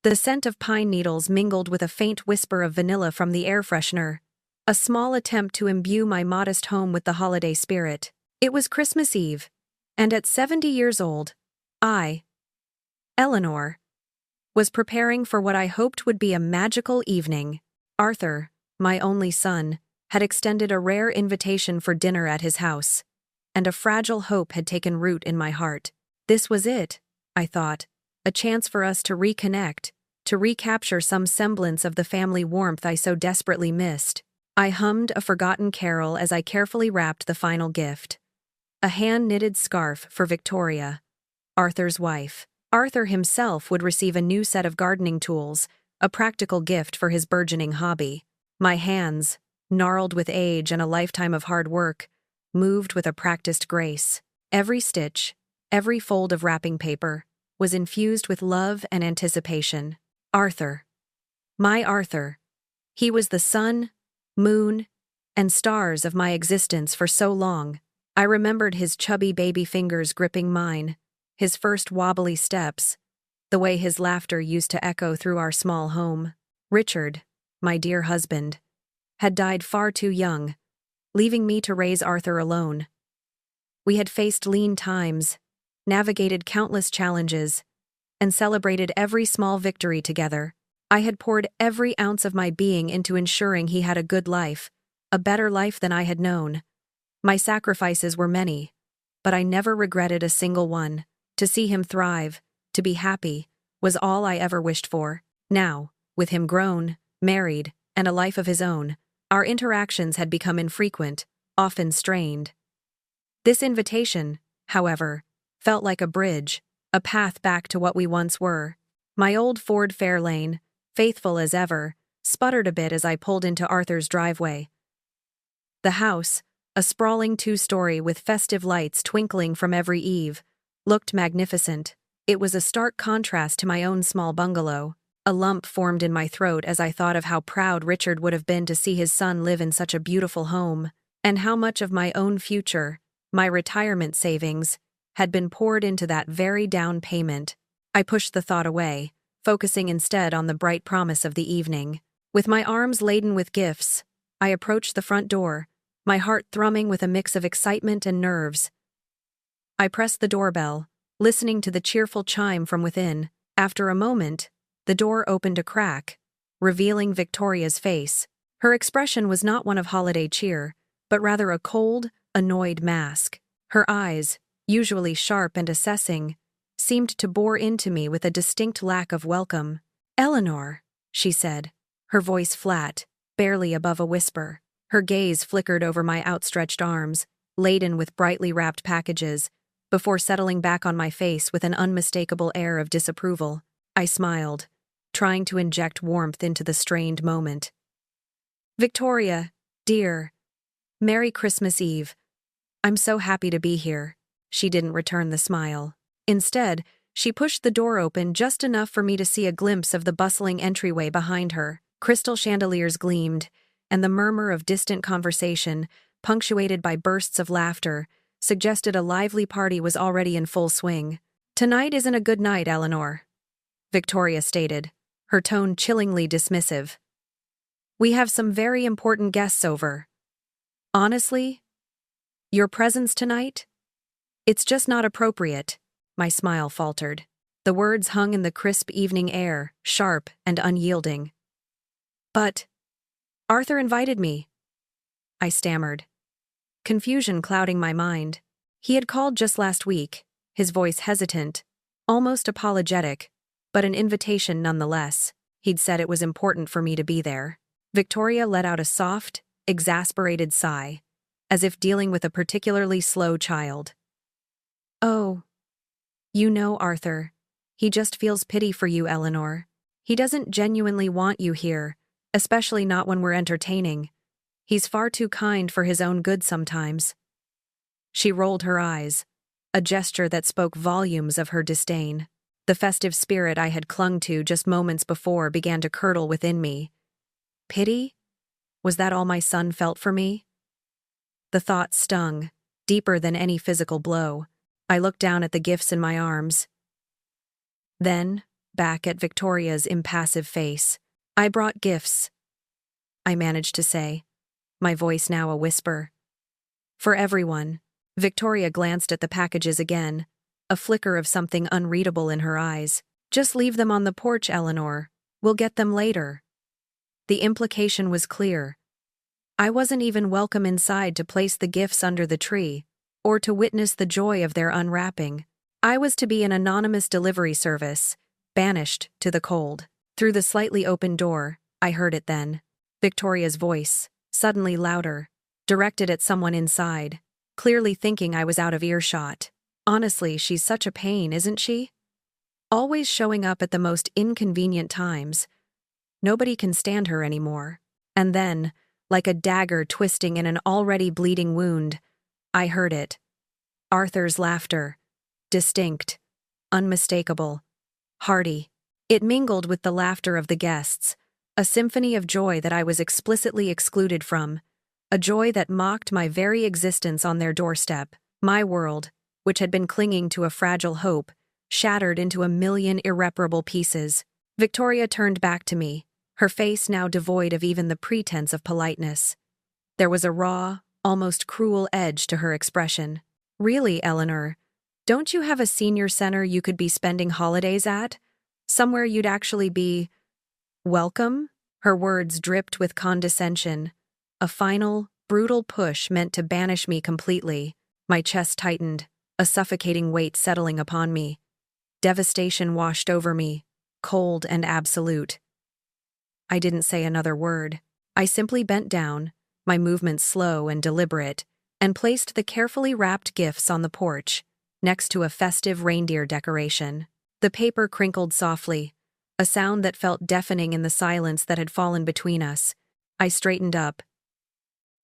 The scent of pine needles mingled with a faint whisper of vanilla from the air freshener, a small attempt to imbue my modest home with the holiday spirit. It was Christmas Eve, and at 70 years old, I, Eleanor, was preparing for what I hoped would be a magical evening. Arthur, my only son, had extended a rare invitation for dinner at his house, and a fragile hope had taken root in my heart. This was it, I thought, a chance for us to reconnect, to recapture some semblance of the family warmth I so desperately missed. I hummed a forgotten carol as I carefully wrapped the final gift. A hand-knitted scarf for Victoria, Arthur's wife. Arthur himself would receive a new set of gardening tools, a practical gift for his burgeoning hobby. My hands, gnarled with age and a lifetime of hard work, moved with a practiced grace. Every stitch, every fold of wrapping paper, was infused with love and anticipation. Arthur. My Arthur. He was the sun, moon, and stars of my existence for so long. I remembered his chubby baby fingers gripping mine, his first wobbly steps, the way his laughter used to echo through our small home. Richard, my dear husband, had died far too young, leaving me to raise Arthur alone. We had faced lean times, navigated countless challenges, and celebrated every small victory together. I had poured every ounce of my being into ensuring he had a good life, a better life than I had known. My sacrifices were many, but I never regretted a single one. To see him thrive, to be happy, was all I ever wished for. Now, with him grown, married, and a life of his own, our interactions had become infrequent, often strained. This invitation, however, felt like a bridge, a path back to what we once were. My old Ford Fairlane, faithful as ever, sputtered a bit as I pulled into Arthur's driveway. The house, a sprawling two-story with festive lights twinkling from every eave, looked magnificent. It was a stark contrast to my own small bungalow. A lump formed in my throat as I thought of how proud Richard would have been to see his son live in such a beautiful home, and how much of my own future, my retirement savings, had been poured into that very down payment. I pushed the thought away, focusing instead on the bright promise of the evening. With my arms laden with gifts, I approached the front door, my heart thrumming with a mix of excitement and nerves. I pressed the doorbell, listening to the cheerful chime from within. After a moment, the door opened a crack, revealing Victoria's face. Her expression was not one of holiday cheer, but rather a cold, annoyed mask. Her eyes, usually sharp and assessing, seemed to bore into me with a distinct lack of welcome. "Eleanor," she said, her voice flat, barely above a whisper. Her gaze flickered over my outstretched arms, laden with brightly wrapped packages, before settling back on my face with an unmistakable air of disapproval. I smiled, trying to inject warmth into the strained moment. "Victoria, dear, Merry Christmas Eve. I'm so happy to be here." She didn't return the smile. Instead, she pushed the door open just enough for me to see a glimpse of the bustling entryway behind her. Crystal chandeliers gleamed, and the murmur of distant conversation, punctuated by bursts of laughter, suggested a lively party was already in full swing. "Tonight isn't a good night, Eleanor," Victoria stated, her tone chillingly dismissive. "We have some very important guests over. Honestly, your presence tonight? It's just not appropriate." My smile faltered. The words hung in the crisp evening air, sharp and unyielding. "But Arthur invited me," I stammered, confusion clouding my mind. He had called just last week, his voice hesitant, almost apologetic, but an invitation nonetheless. He'd said it was important for me to be there. Victoria let out a soft, exasperated sigh, as if dealing with a particularly slow child. "Oh, you know Arthur. He just feels pity for you, Eleanor. He doesn't genuinely want you here, especially not when we're entertaining. He's far too kind for his own good sometimes." She rolled her eyes, a gesture that spoke volumes of her disdain. The festive spirit I had clung to just moments before began to curdle within me. Pity? Was that all my son felt for me? The thought stung, deeper than any physical blow. I looked down at the gifts in my arms. Then, back at Victoria's impassive face. "I brought gifts," I managed to say, my voice now a whisper. "For everyone." Victoria glanced at the packages again, a flicker of something unreadable in her eyes. "Just leave them on the porch, Eleanor. We'll get them later." The implication was clear. I wasn't even welcome inside to place the gifts under the tree, or to witness the joy of their unwrapping. I was to be an anonymous delivery service, banished to the cold. Through the slightly open door, I heard it then. Victoria's voice, suddenly louder, directed at someone inside, clearly thinking I was out of earshot. "Honestly, she's such a pain, isn't she? Always showing up at the most inconvenient times. Nobody can stand her anymore." And then, like a dagger twisting in an already bleeding wound, I heard it. Arthur's laughter. Distinct. Unmistakable. Hearty. It mingled with the laughter of the guests, a symphony of joy that I was explicitly excluded from, a joy that mocked my very existence on their doorstep. My world, which had been clinging to a fragile hope, shattered into a million irreparable pieces. Victoria turned back to me, her face now devoid of even the pretense of politeness. There was a raw, almost cruel edge to her expression. "Really, Eleanor, don't you have a senior center you could be spending holidays at? Somewhere you'd actually be welcome?" Her words dripped with condescension, a final, brutal push meant to banish me completely. My chest tightened, a suffocating weight settling upon me. Devastation washed over me, cold and absolute. I didn't say another word. I simply bent down, my movements slow and deliberate, and placed the carefully wrapped gifts on the porch, next to a festive reindeer decoration. The paper crinkled softly, a sound that felt deafening in the silence that had fallen between us. I straightened up,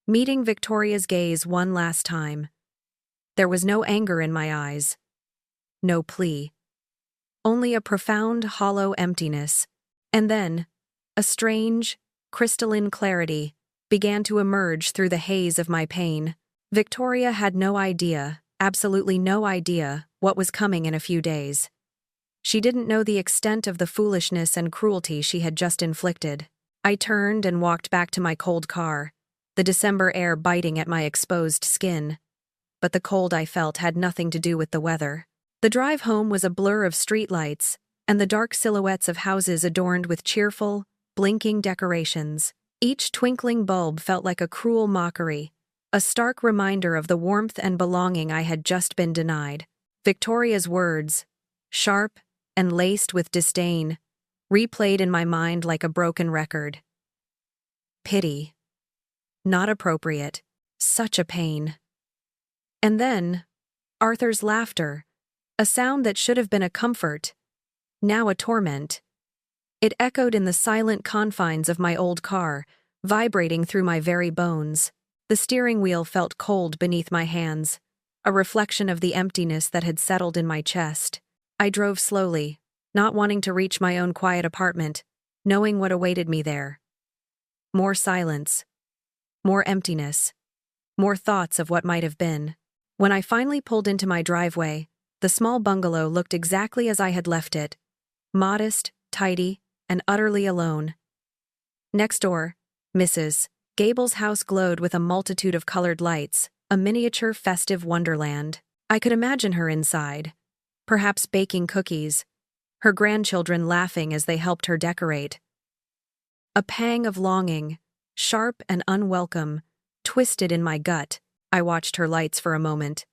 meeting Victoria's gaze one last time. There was no anger in my eyes, no plea. Only a profound, hollow emptiness. And then, a strange, crystalline clarity began to emerge through the haze of my pain. Victoria had no idea, absolutely no idea, what was coming in a few days. She didn't know the extent of the foolishness and cruelty she had just inflicted. I turned and walked back to my cold car, the December air biting at my exposed skin. But the cold I felt had nothing to do with the weather. The drive home was a blur of streetlights and the dark silhouettes of houses adorned with cheerful, blinking decorations. Each twinkling bulb felt like a cruel mockery, a stark reminder of the warmth and belonging I had just been denied. Victoria's words, sharp and laced with disdain, replayed in my mind like a broken record. Pity. Not appropriate. Such a pain. And then, Arthur's laughter, a sound that should have been a comfort, now a torment. It echoed in the silent confines of my old car, vibrating through my very bones. The steering wheel felt cold beneath my hands, a reflection of the emptiness that had settled in my chest. I drove slowly, not wanting to reach my own quiet apartment, knowing what awaited me there. More silence. More emptiness. More thoughts of what might have been. When I finally pulled into my driveway, the small bungalow looked exactly as I had left it, modest, tidy, and utterly alone. Next door, Mrs. Gable's house glowed with a multitude of colored lights, a miniature festive wonderland. I could imagine her inside, perhaps baking cookies, her grandchildren laughing as they helped her decorate. A pang of longing, sharp and unwelcome, twisted in my gut. I watched her lights for a moment,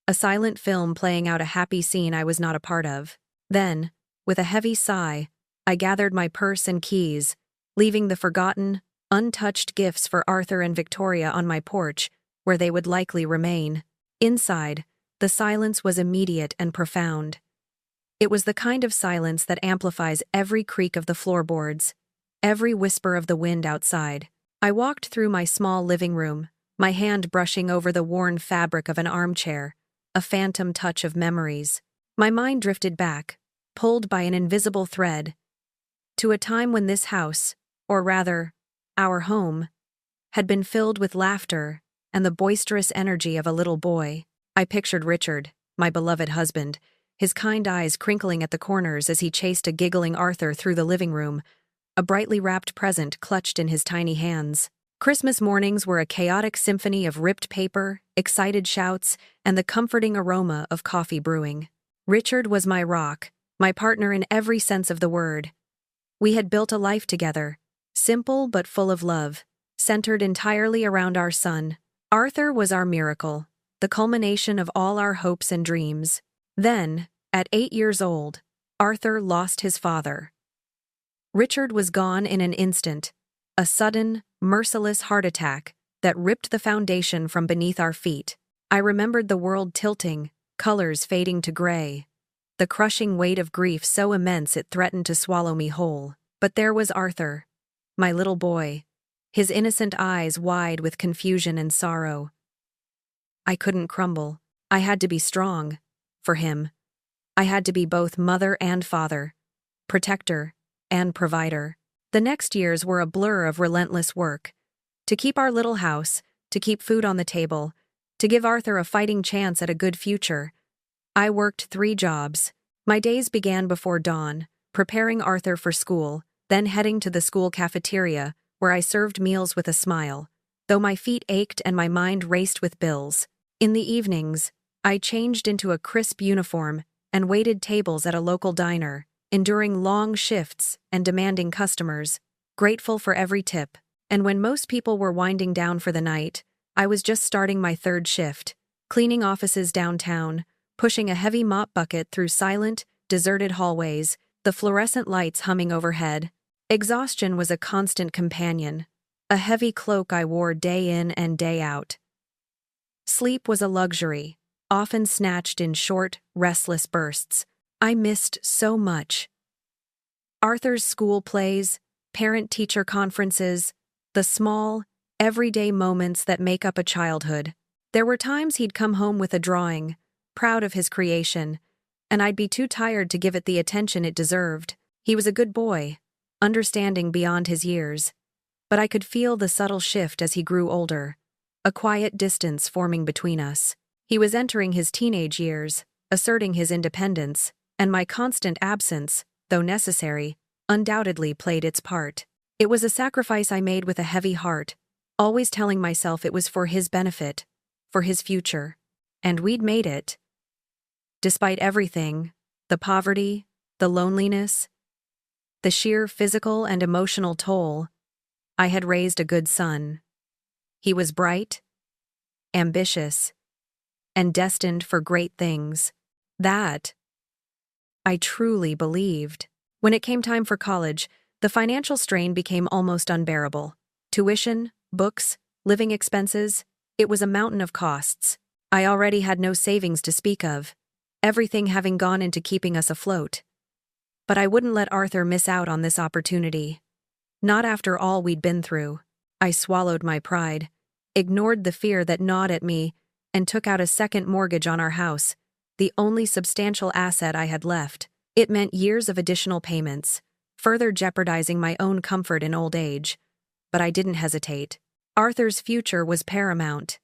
a silent film playing out a happy scene I was not a part of. Then, with a heavy sigh, I gathered my purse and keys, leaving the forgotten, untouched gifts for Arthur and Victoria on my porch, where they would likely remain. Inside, the silence was immediate and profound. It was the kind of silence that amplifies every creak of the floorboards, every whisper of the wind outside. I walked through my small living room, my hand brushing over the worn fabric of an armchair, a phantom touch of memories. My mind drifted back, pulled by an invisible thread, to a time when this house, or rather, our home, had been filled with laughter and the boisterous energy of a little boy. I pictured Richard, my beloved husband, his kind eyes crinkling at the corners as he chased a giggling Arthur through the living room, a brightly wrapped present clutched in his tiny hands. Christmas mornings were a chaotic symphony of ripped paper, excited shouts, and the comforting aroma of coffee brewing. Richard was my rock, my partner in every sense of the word. We had built a life together, simple but full of love, centered entirely around our son. Arthur was our miracle, the culmination of all our hopes and dreams. Then, at 8 years old, Arthur lost his father. Richard was gone in an instant, a sudden, merciless heart attack that ripped the foundation from beneath our feet. I remembered the world tilting, colors fading to gray, the crushing weight of grief so immense it threatened to swallow me whole. But there was Arthur, my little boy, his innocent eyes wide with confusion and sorrow. I couldn't crumble. I had to be strong. For him. I had to be both mother and father, protector and provider. The next years were a blur of relentless work. To keep our little house, to keep food on the table, to give Arthur a fighting chance at a good future. I worked 3 jobs. My days began before dawn, preparing Arthur for school, then heading to the school cafeteria, where I served meals with a smile, though my feet ached and my mind raced with bills. In the evenings, I changed into a crisp uniform and waited tables at a local diner, enduring long shifts and demanding customers, grateful for every tip. And when most people were winding down for the night, I was just starting my 3rd shift, cleaning offices downtown, pushing a heavy mop bucket through silent, deserted hallways, the fluorescent lights humming overhead. Exhaustion was a constant companion, a heavy cloak I wore day in and day out. Sleep was a luxury, often snatched in short, restless bursts. I missed so much. Arthur's school plays, parent-teacher conferences, the small, everyday moments that make up a childhood. There were times he'd come home with a drawing, proud of his creation, and I'd be too tired to give it the attention it deserved. He was a good boy, understanding beyond his years, but I could feel the subtle shift as he grew older, a quiet distance forming between us. He was entering his teenage years, asserting his independence, and my constant absence, though necessary, undoubtedly played its part. It was a sacrifice I made with a heavy heart, always telling myself it was for his benefit, for his future. And we'd made it. Despite everything, the poverty, the loneliness, the sheer physical and emotional toll, I had raised a good son. He was bright, ambitious, and destined for great things. That I truly believed. When it came time for college, the financial strain became almost unbearable. Tuition, books, living expenses, it was a mountain of costs. I already had no savings to speak of, everything having gone into keeping us afloat. But I wouldn't let Arthur miss out on this opportunity. Not after all we'd been through. I swallowed my pride, ignored the fear that gnawed at me, and took out a second mortgage on our house, the only substantial asset I had left. It meant years of additional payments, further jeopardizing my own comfort in old age. But I didn't hesitate. Arthur's future was paramount.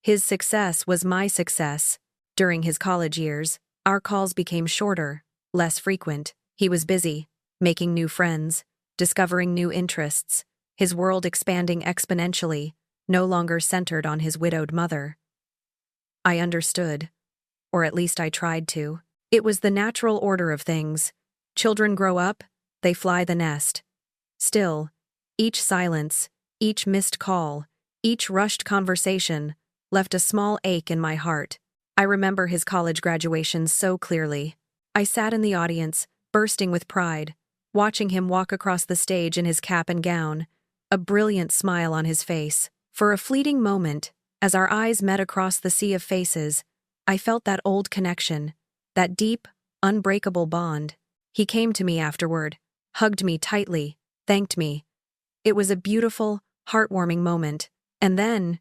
His success was my success. During his college years, our calls became shorter, less frequent. He was busy, making new friends, discovering new interests, his world expanding exponentially, no longer centered on his widowed mother. I understood, or at least I tried to. It was the natural order of things. Children grow up, they fly the nest. Still, each silence, each missed call, each rushed conversation left a small ache in my heart. I remember his college graduation so clearly. I sat in the audience, bursting with pride, watching him walk across the stage in his cap and gown, a brilliant smile on his face. For a fleeting moment, as our eyes met across the sea of faces, I felt that old connection, that deep, unbreakable bond. He came to me afterward, hugged me tightly, thanked me. It was a beautiful, heartwarming moment. And then,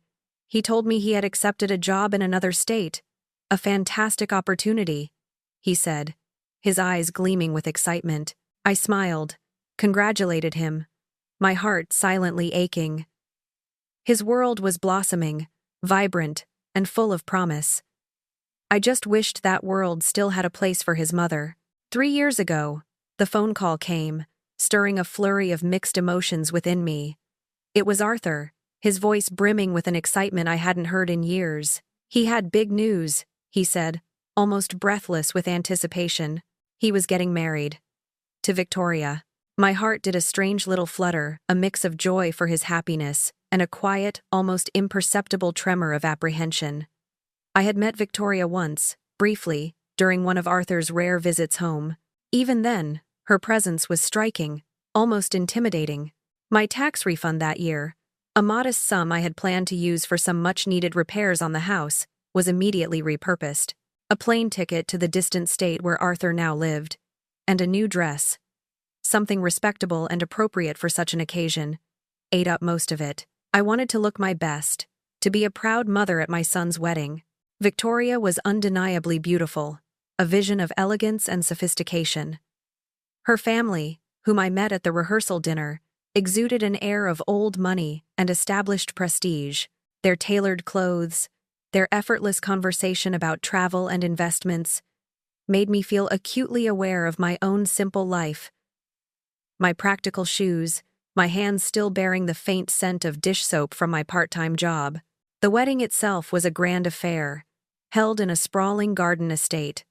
he told me he had accepted a job in another state. A fantastic opportunity, he said, his eyes gleaming with excitement. I smiled, congratulated him, my heart silently aching. His world was blossoming, vibrant, and full of promise. I just wished that world still had a place for his mother. 3 years ago, the phone call came, stirring a flurry of mixed emotions within me. It was Arthur, his voice brimming with an excitement I hadn't heard in years. He had big news, he said, almost breathless with anticipation. He was getting married. To Victoria. My heart did a strange little flutter, a mix of joy for his happiness and a quiet, almost imperceptible tremor of apprehension. I had met Victoria once, briefly, during one of Arthur's rare visits home. Even then, her presence was striking, almost intimidating. My tax refund that year, a modest sum I had planned to use for some much-needed repairs on the house, was immediately repurposed. A plane ticket to the distant state where Arthur now lived, and a new dress, something respectable and appropriate for such an occasion, ate up most of it. I wanted to look my best, to be a proud mother at my son's wedding. Victoria was undeniably beautiful, a vision of elegance and sophistication. Her family, whom I met at the rehearsal dinner, exuded an air of old money and established prestige. Their tailored clothes, their effortless conversation about travel and investments, made me feel acutely aware of my own simple life. My practical shoes, my hands still bearing the faint scent of dish soap from my part-time job. The wedding itself was a grand affair, held in a sprawling garden estate.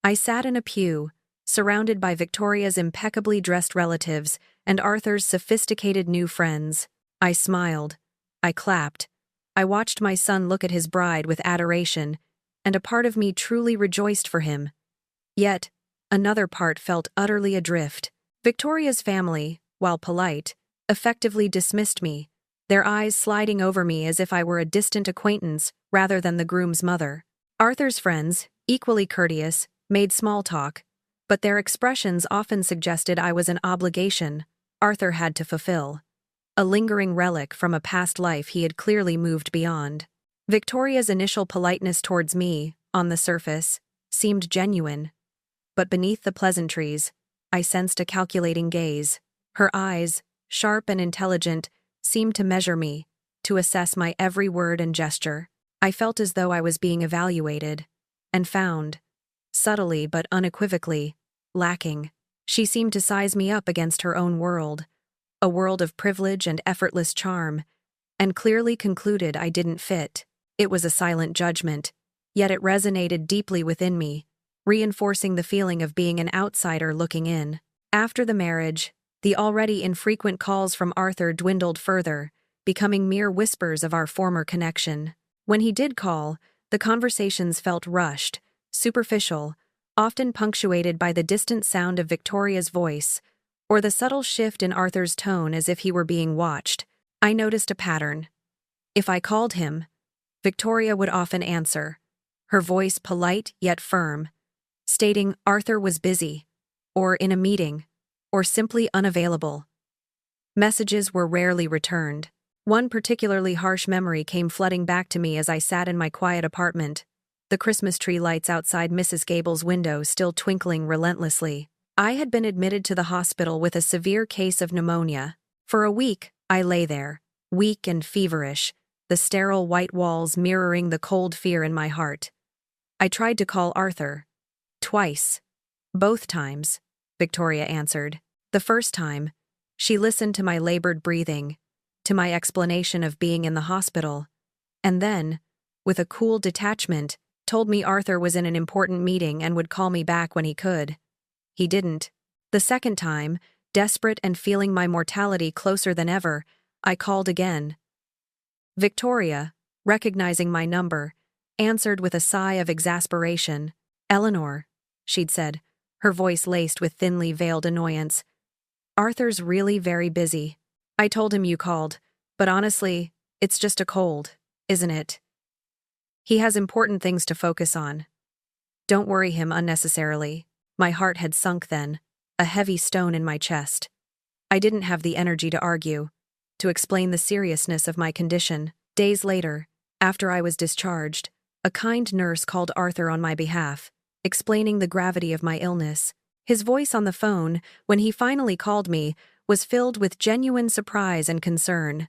I sat in a pew, surrounded by Victoria's impeccably dressed relatives and Arthur's sophisticated new friends. I smiled. I clapped. I watched my son look at his bride with adoration, and a part of me truly rejoiced for him. Yet, another part felt utterly adrift. Victoria's family, while polite, effectively dismissed me, their eyes sliding over me as if I were a distant acquaintance rather than the groom's mother. Arthur's friends, equally courteous, made small talk, but their expressions often suggested I was an obligation Arthur had to fulfill, a lingering relic from a past life he had clearly moved beyond. Victoria's initial politeness towards me, on the surface, seemed genuine, but beneath the pleasantries, I sensed a calculating gaze. Her eyes, sharp and intelligent, seemed to measure me, to assess my every word and gesture. I felt as though I was being evaluated, and found, subtly but unequivocally, lacking. She seemed to size me up against her own world, a world of privilege and effortless charm, and clearly concluded I didn't fit. It was a silent judgment, yet it resonated deeply within me, reinforcing the feeling of being an outsider looking in. After the marriage, the already infrequent calls from Arthur dwindled further, becoming mere whispers of our former connection. When he did call, the conversations felt rushed, superficial, often punctuated by the distant sound of Victoria's voice, or the subtle shift in Arthur's tone as if he were being watched. I noticed a pattern. If I called him, Victoria would often answer, her voice polite yet firm, stating Arthur was busy, or in a meeting, or simply unavailable. Messages were rarely returned. One particularly harsh memory came flooding back to me as I sat in my quiet apartment, the Christmas tree lights outside Mrs. Gable's window still twinkling relentlessly. I had been admitted to the hospital with a severe case of pneumonia. For a week, I lay there, weak and feverish, the sterile white walls mirroring the cold fear in my heart. I tried to call Arthur. Twice. Both times, Victoria answered. The first time, she listened to my labored breathing, to my explanation of being in the hospital, and then, with a cool detachment, told me Arthur was in an important meeting and would call me back when he could. He didn't. The second time, desperate and feeling my mortality closer than ever, I called again. Victoria, recognizing my number, answered with a sigh of exasperation. "Eleanor," she'd said, her voice laced with thinly veiled annoyance. "Arthur's really very busy. I told him you called, but honestly, it's just a cold, isn't it? He has important things to focus on. Don't worry him unnecessarily." My heart had sunk then, a heavy stone in my chest. I didn't have the energy to argue, to explain the seriousness of my condition. Days later, after I was discharged, a kind nurse called Arthur on my behalf, explaining the gravity of my illness. His voice on the phone, when he finally called me, was filled with genuine surprise and concern.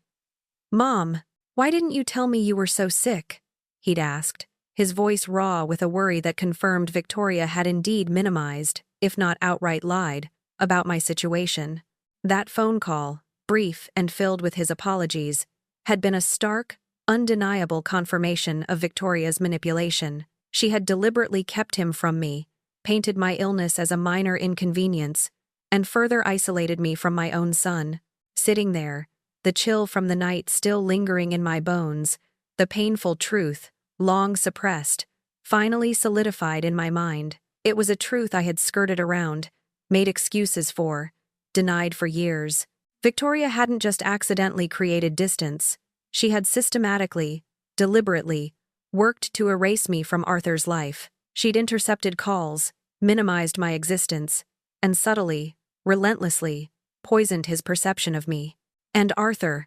"Mom, why didn't you tell me you were so sick?" he'd asked. his voice raw with a worry that confirmed Victoria had indeed minimized, if not outright lied, about my situation. That phone call, brief and filled with his apologies, had been a stark, undeniable confirmation of Victoria's manipulation. She had deliberately kept him from me, painted my illness as a minor inconvenience, and further isolated me from my own son. Sitting there, the chill from the night still lingering in my bones, the painful truth, long suppressed, finally solidified in my mind. It was a truth I had skirted around, made excuses for, denied for years. Victoria hadn't just accidentally created distance. She had systematically, deliberately, worked to erase me from Arthur's life. She'd intercepted calls, minimized my existence, and subtly, relentlessly, poisoned his perception of me. And Arthur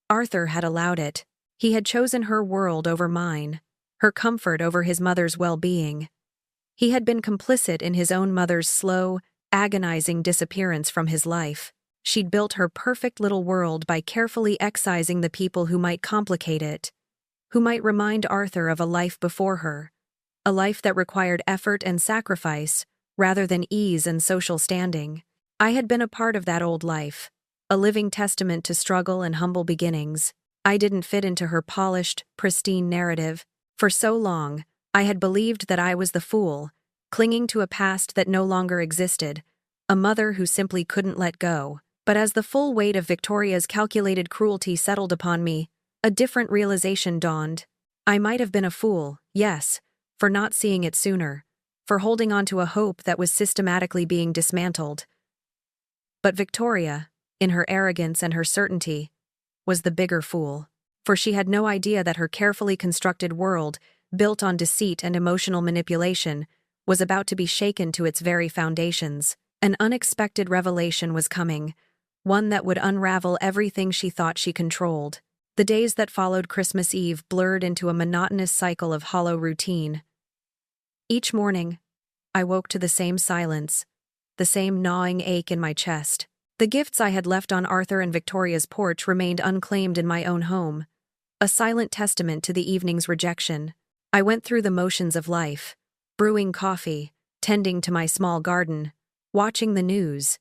had allowed it. He had chosen her world over mine, her comfort over his mother's well-being. He had been complicit in his own mother's slow, agonizing disappearance from his life. She'd built her perfect little world by carefully excising the people who might complicate it, who might remind Arthur of a life before her, a life that required effort and sacrifice rather than ease and social standing. I had been a part of that old life, a living testament to struggle and humble beginnings. I didn't fit into her polished, pristine narrative. For so long, I had believed that I was the fool, clinging to a past that no longer existed, a mother who simply couldn't let go. But as the full weight of Victoria's calculated cruelty settled upon me, a different realization dawned. I might have been a fool, yes, for not seeing it sooner, for holding on to a hope that was systematically being dismantled. But Victoria, in her arrogance and her certainty, was the bigger fool, for she had no idea that her carefully constructed world, built on deceit and emotional manipulation, was about to be shaken to its very foundations. An unexpected revelation was coming, one that would unravel everything she thought she controlled. The days that followed Christmas Eve blurred into a monotonous cycle of hollow routine. Each morning, I woke to the same silence, the same gnawing ache in my chest. The gifts I had left on Arthur and Victoria's porch remained unclaimed in my own home, a silent testament to the evening's rejection. I went through the motions of life, brewing coffee, tending to my small garden, watching the news.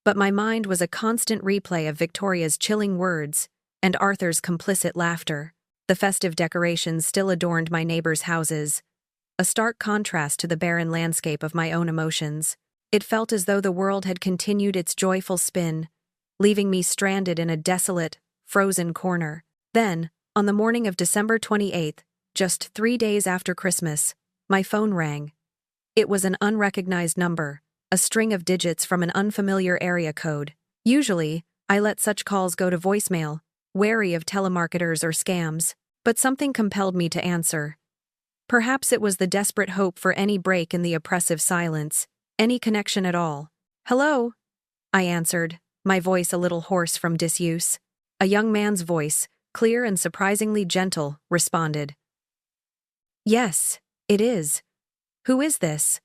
But my mind was a constant replay of Victoria's chilling words and Arthur's complicit laughter. The festive decorations still adorned my neighbors' houses, a stark contrast to the barren landscape of my own emotions. It felt as though the world had continued its joyful spin, leaving me stranded in a desolate, frozen corner. Then, on the morning of December 28th, just 3 days after Christmas, my phone rang. It was an unrecognized number, a string of digits from an unfamiliar area code. Usually, I let such calls go to voicemail, wary of telemarketers or scams, but something compelled me to answer. Perhaps it was the desperate hope for any break in the oppressive silence, any connection at all. "Hello?" I answered, my voice a little hoarse from disuse. A young man's voice, clear and surprisingly gentle, responded. "Yes, it is. Who is this?"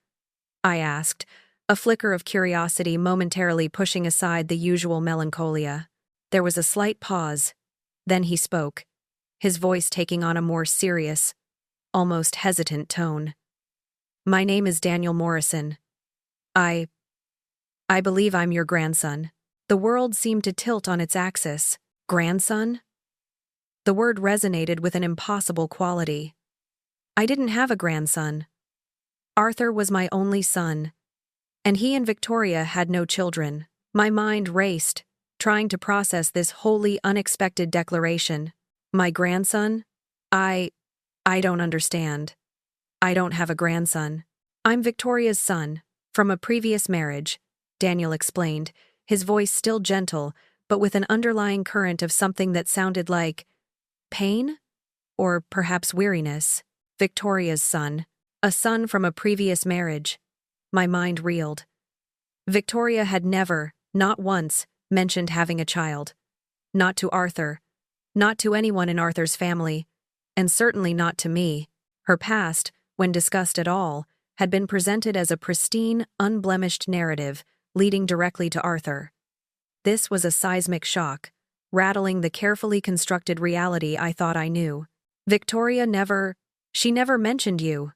I asked, a flicker of curiosity momentarily pushing aside the usual melancholia. There was a slight pause. Then he spoke, his voice taking on a more serious, almost hesitant tone. "My name is Daniel Morrison. I believe I'm your grandson." The world seemed to tilt on its axis. Grandson? The word resonated with an impossible quality. I didn't have a grandson. Arthur was my only son, and he and Victoria had no children. My mind raced, trying to process this wholly unexpected declaration. My grandson? I don't understand. I don't have a grandson. I'm Victoria's son, from a previous marriage, Daniel explained, his voice still gentle, but with an underlying current of something that sounded like pain? Or perhaps weariness. Victoria's son. A son from a previous marriage. My mind reeled. Victoria had never, not once, mentioned having a child. Not to Arthur. Not to anyone in Arthur's family. And certainly not to me. Her past, when discussed at all, had been presented as a pristine, unblemished narrative, leading directly to Arthur. This was a seismic shock, rattling the carefully constructed reality I thought I knew. Victoria never, She never mentioned you.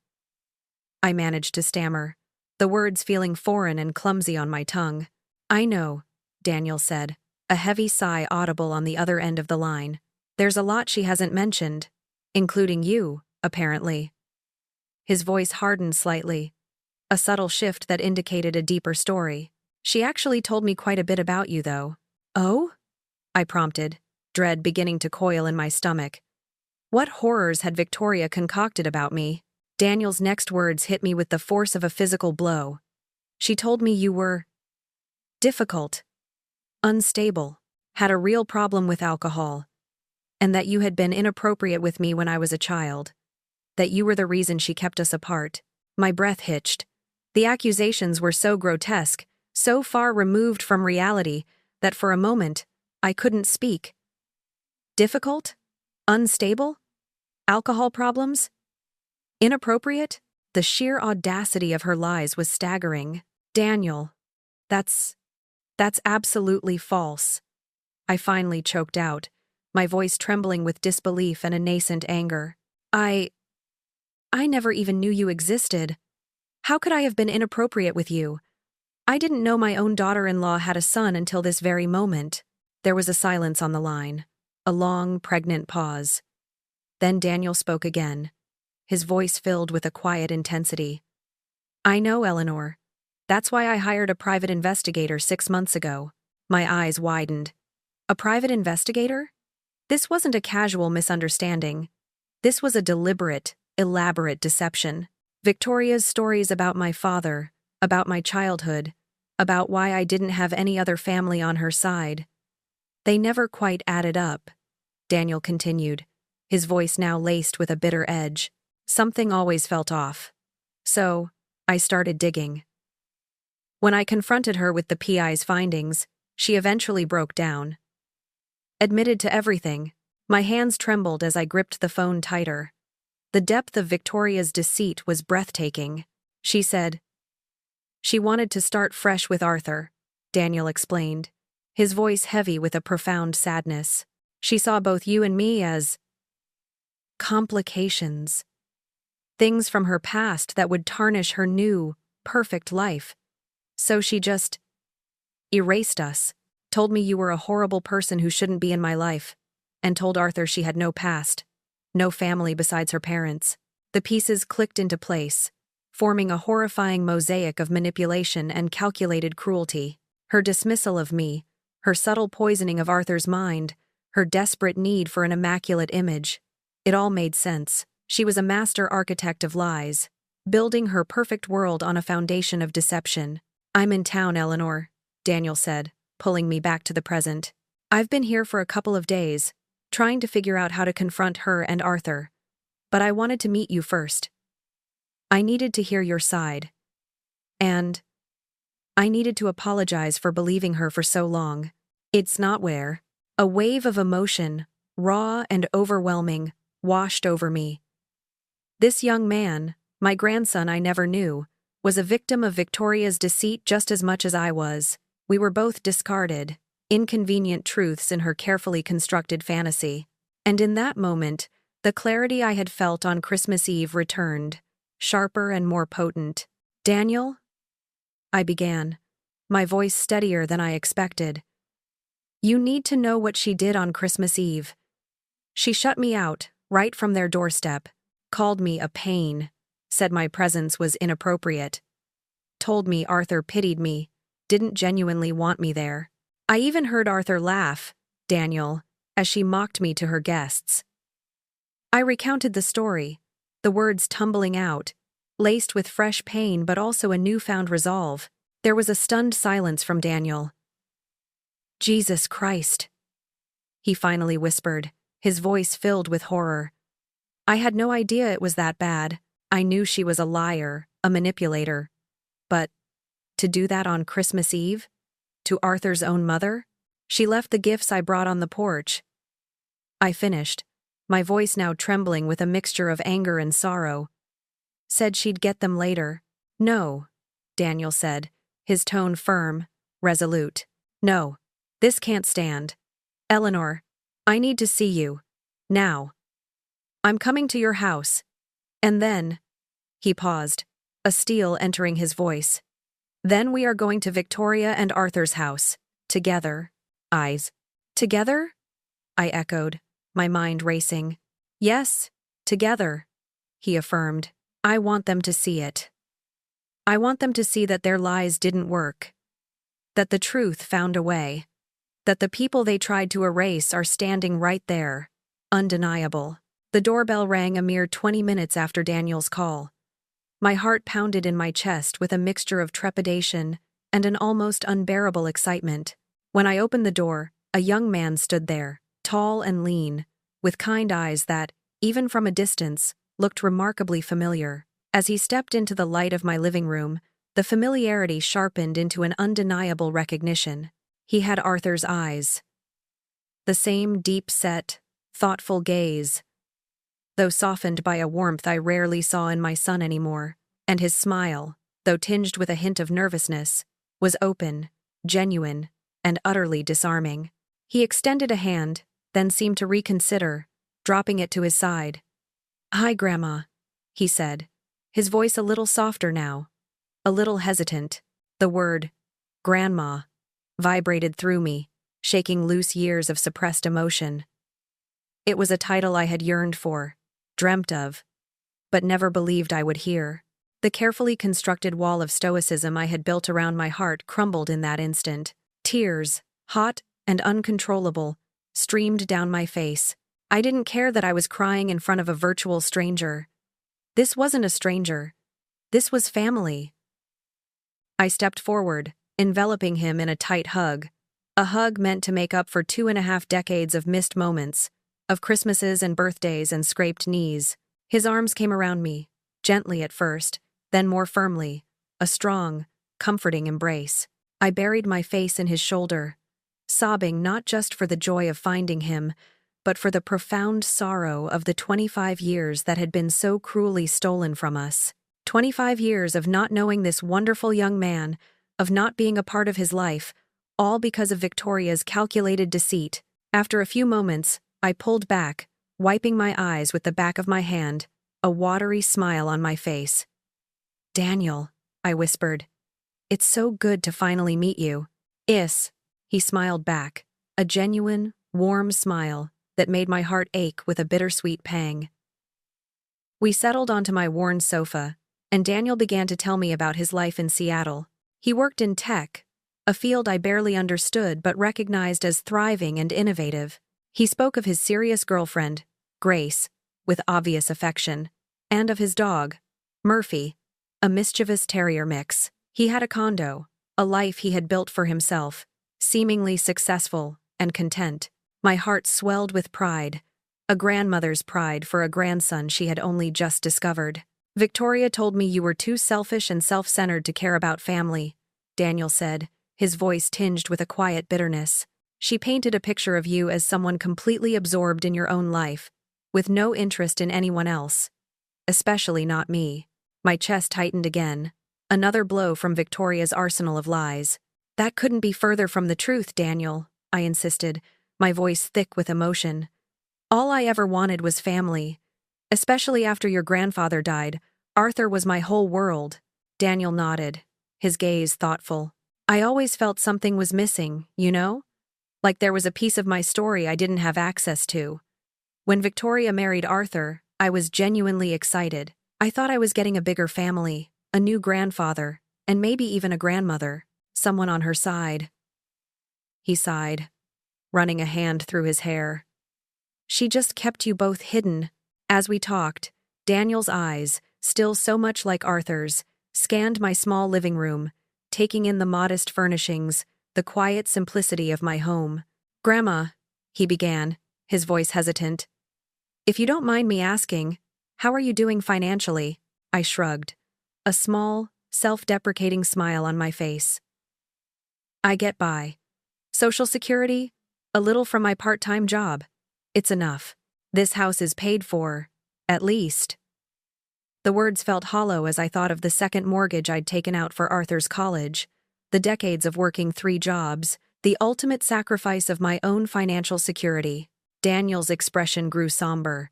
I managed to stammer, the words feeling foreign and clumsy on my tongue. I know, Daniel said, a heavy sigh audible on the other end of the line. There's a lot she hasn't mentioned, including you, apparently. His voice hardened slightly, a subtle shift that indicated a deeper story. She actually told me quite a bit about you, though. Oh? I prompted, dread beginning to coil in my stomach. What horrors had Victoria concocted about me? Daniel's next words hit me with the force of a physical blow. She told me you were difficult, unstable, had a real problem with alcohol, and that you had been inappropriate with me when I was a child. That you were the reason she kept us apart. My breath hitched. The accusations were so grotesque, so far removed from reality, that for a moment, I couldn't speak. Difficult? Unstable? Alcohol problems? Inappropriate? The sheer audacity of her lies was staggering. Daniel, that's absolutely false. I finally choked out, my voice trembling with disbelief and a nascent anger. I never even knew you existed. How could I have been inappropriate with you? I didn't know my own daughter-in-law had a son until this very moment. There was a silence on the line, a long, pregnant pause. Then Daniel spoke again, his voice filled with a quiet intensity. I know, Eleanor. That's why I hired a private investigator 6 months ago. My eyes widened. A private investigator? This wasn't a casual misunderstanding. This was a deliberate, elaborate deception. Victoria's stories about my father, about my childhood, about why I didn't have any other family on her side. They never quite added up, Daniel continued, his voice now laced with a bitter edge. Something always felt off. So, I started digging. When I confronted her with the PI's findings, she eventually broke down. Admitted to everything. My hands trembled as I gripped the phone tighter. The depth of Victoria's deceit was breathtaking. She said, she wanted to start fresh with Arthur, Daniel explained, his voice heavy with a profound sadness. She saw both you and me as complications. Things from her past that would tarnish her new, perfect life. So she just erased us, told me you were a horrible person who shouldn't be in my life, and told Arthur she had no past, no family besides her parents. The pieces clicked into place, forming a horrifying mosaic of manipulation and calculated cruelty. Her dismissal of me, her subtle poisoning of Arthur's mind, her desperate need for an immaculate image. It all made sense. She was a master architect of lies, building her perfect world on a foundation of deception. I'm in town, Eleanor, Daniel said, pulling me back to the present. I've been here for a couple of days, trying to figure out how to confront her and Arthur. But I wanted to meet you first. I needed to hear your side. And I needed to apologize for believing her for so long. It's not where. A wave of emotion, raw and overwhelming, washed over me. This young man, my grandson I never knew, was a victim of Victoria's deceit just as much as I was. We were both discarded, inconvenient truths in her carefully constructed fantasy. And in that moment, the clarity I had felt on Christmas Eve returned, sharper and more potent. Daniel? I began, my voice steadier than I expected. You need to know what she did on Christmas Eve. She shut me out, right from their doorstep, called me a pain, said my presence was inappropriate, told me Arthur pitied me, didn't genuinely want me there. I even heard Arthur laugh, Daniel, as she mocked me to her guests. I recounted the story, the words tumbling out, laced with fresh pain but also a newfound resolve. There was a stunned silence from Daniel. Jesus Christ, he finally whispered, his voice filled with horror. I had no idea it was that bad. I knew she was a liar, a manipulator. But to do that on Christmas Eve? To Arthur's own mother? She left the gifts I brought on the porch. I finished, my voice now trembling with a mixture of anger and sorrow. Said she'd get them later. No, Daniel said, his tone firm, resolute. No, this can't stand. Eleanor, I need to see you. Now. I'm coming to your house. And then, he paused, a steel entering his voice. Then we are going to Victoria and Arthur's house. Together. Eyes. Together? I echoed, my mind racing. Yes, together, he affirmed. I want them to see it. I want them to see that their lies didn't work. That the truth found a way. That the people they tried to erase are standing right there. Undeniable. The doorbell rang a mere 20 minutes after Daniel's call. My heart pounded in my chest with a mixture of trepidation and an almost unbearable excitement. When I opened the door, a young man stood there, tall and lean, with kind eyes that, even from a distance, looked remarkably familiar. As he stepped into the light of my living room, the familiarity sharpened into an undeniable recognition. He had Arthur's eyes. The same deep-set, thoughtful gaze, though softened by a warmth I rarely saw in my son anymore, and his smile, though tinged with a hint of nervousness, was open, genuine, and utterly disarming. He extended a hand, then seemed to reconsider, dropping it to his side. "Hi, Grandma," he said, his voice a little softer now, a little hesitant. The word, Grandma, vibrated through me, shaking loose years of suppressed emotion. It was a title I had yearned for, dreamt of, but never believed I would hear. The carefully constructed wall of stoicism I had built around my heart crumbled in that instant. Tears, hot and uncontrollable, streamed down my face. I didn't care that I was crying in front of a virtual stranger. This wasn't a stranger. This was family. I stepped forward, enveloping him in a tight hug. A hug meant to make up for 2.5 decades of missed moments, of Christmases and birthdays and scraped knees. His arms came around me, gently at first, then more firmly, a strong, comforting embrace. I buried my face in his shoulder, sobbing not just for the joy of finding him, but for the profound sorrow of the 25 years that had been so cruelly stolen from us. 25 years of not knowing this wonderful young man, of not being a part of his life, all because of Victoria's calculated deceit. After a few moments, I pulled back, wiping my eyes with the back of my hand, a watery smile on my face. "Daniel," I whispered, "it's so good to finally meet you." He smiled back, a genuine, warm smile that made my heart ache with a bittersweet pang. We settled onto my worn sofa, and Daniel began to tell me about his life in Seattle. He worked in tech, a field I barely understood but recognized as thriving and innovative. He spoke of his serious girlfriend, Grace, with obvious affection, and of his dog, Murphy, a mischievous terrier mix. He had a condo, a life he had built for himself, seemingly successful and content. My heart swelled with pride, a grandmother's pride for a grandson she had only just discovered. "Victoria told me you were too selfish and self-centered to care about family," Daniel said, his voice tinged with a quiet bitterness. "She painted a picture of you as someone completely absorbed in your own life, with no interest in anyone else. Especially not me." My chest tightened again. Another blow from Victoria's arsenal of lies. "That couldn't be further from the truth, Daniel," I insisted, my voice thick with emotion. "All I ever wanted was family. Especially after your grandfather died, Arthur was my whole world." Daniel nodded, his gaze thoughtful. "I always felt something was missing, you know? Like there was a piece of my story I didn't have access to. When Victoria married Arthur, I was genuinely excited. I thought I was getting a bigger family, a new grandfather, and maybe even a grandmother, someone on her side." He sighed, running a hand through his hair. "She just kept you both hidden." As we talked, Daniel's eyes, still so much like Arthur's, scanned my small living room, taking in the modest furnishings, the quiet simplicity of my home. "Grandma," he began, his voice hesitant, "if you don't mind me asking, how are you doing financially?" I shrugged, a small, self-deprecating smile on my face. "I get by. Social Security, a little from my part-time job. It's enough. This house is paid for, at least." The words felt hollow as I thought of the second mortgage I'd taken out for Arthur's college, the decades of working 3 jobs, the ultimate sacrifice of my own financial security. Daniel's expression grew somber.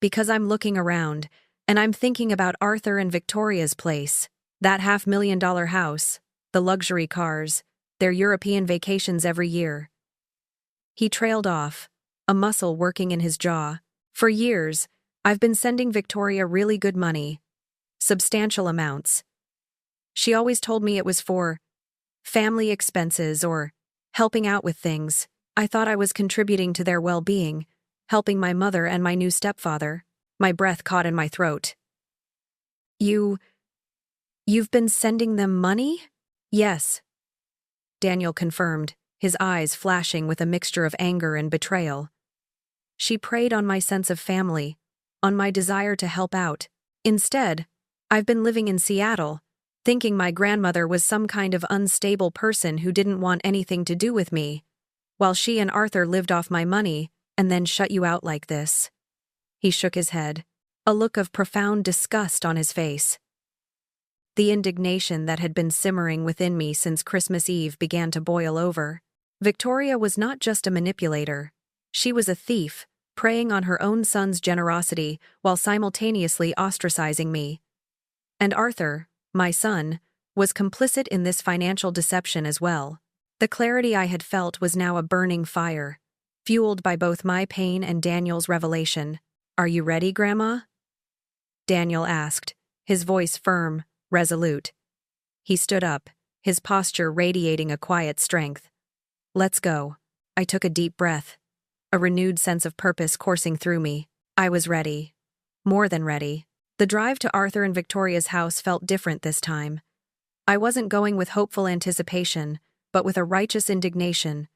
"Because I'm looking around, And I'm thinking about Arthur and Victoria's place, that $500,000 house, the luxury cars, their European vacations every year. He trailed off, a muscle working in his jaw. For years, I've been sending Victoria really good money, substantial amounts. She always told me it was for family expenses or helping out with things. I thought I was contributing to their well-being, helping my mother and my new stepfather. My breath caught in my throat. You've been sending them money? Yes, Daniel confirmed, his eyes flashing with a mixture of anger and betrayal. She preyed on my sense of family, on my desire to help out. Instead, I've been living in Seattle, thinking my grandmother was some kind of unstable person who didn't want anything to do with me, while she and Arthur lived off my money and then shut you out like this. He shook his head, a look of profound disgust on his face. The indignation that had been simmering within me since Christmas Eve began to boil over. Victoria was not just a manipulator. She was a thief, preying on her own son's generosity while simultaneously ostracizing me. And Arthur, my son, was complicit in this financial deception as well. The clarity I had felt was now a burning fire, fueled by both my pain and Daniel's revelation. "Are you ready, Grandma?" Daniel asked, his voice firm, resolute. He stood up, his posture radiating a quiet strength. "Let's go." I took a deep breath, a renewed sense of purpose coursing through me. I was ready. More than ready. The drive to Arthur and Victoria's house felt different this time. I wasn't going with hopeful anticipation, but with a righteous indignation.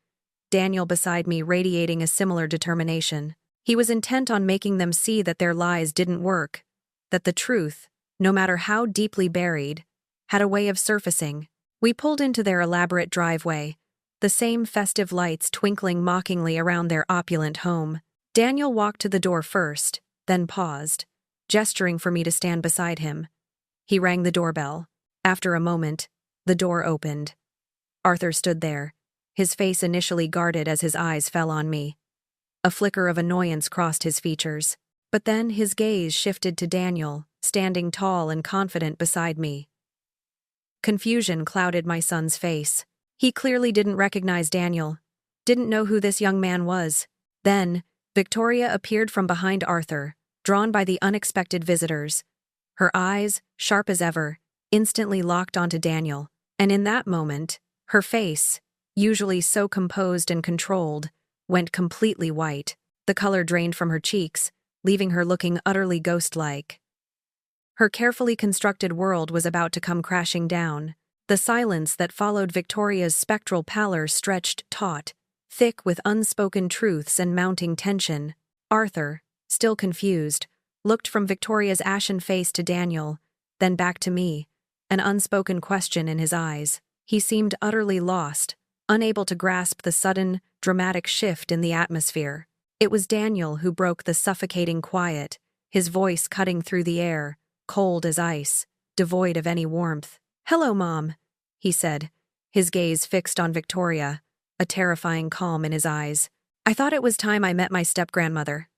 Daniel beside me radiating a similar determination. He was intent on making them see that their lies didn't work, that the truth, no matter how deeply buried, had a way of surfacing. We pulled into their elaborate driveway, the same festive lights twinkling mockingly around their opulent home. Daniel walked to the door first, then paused, gesturing for me to stand beside him. He rang the doorbell. After a moment, the door opened. Arthur stood there, his face initially guarded as his eyes fell on me. A flicker of annoyance crossed his features, but then his gaze shifted to Daniel, standing tall and confident beside me. Confusion clouded my son's face. He clearly didn't recognize Daniel, didn't know who this young man was. Then, Victoria appeared from behind Arthur, drawn by the unexpected visitors. Her eyes, sharp as ever, instantly locked onto Daniel, and in that moment, her face, usually so composed and controlled, went completely white. The color drained from her cheeks, leaving her looking utterly ghost-like. Her carefully constructed world was about to come crashing down. The silence that followed Victoria's spectral pallor stretched taut, thick with unspoken truths and mounting tension. Arthur, still confused, looked from Victoria's ashen face to Daniel, then back to me, an unspoken question in his eyes. He seemed utterly lost, unable to grasp the sudden, dramatic shift in the atmosphere. It was Daniel who broke the suffocating quiet, his voice cutting through the air, cold as ice, devoid of any warmth. "Hello, Mom," he said, his gaze fixed on Victoria, a terrifying calm in his eyes. "I thought it was time I met my step-grandmother.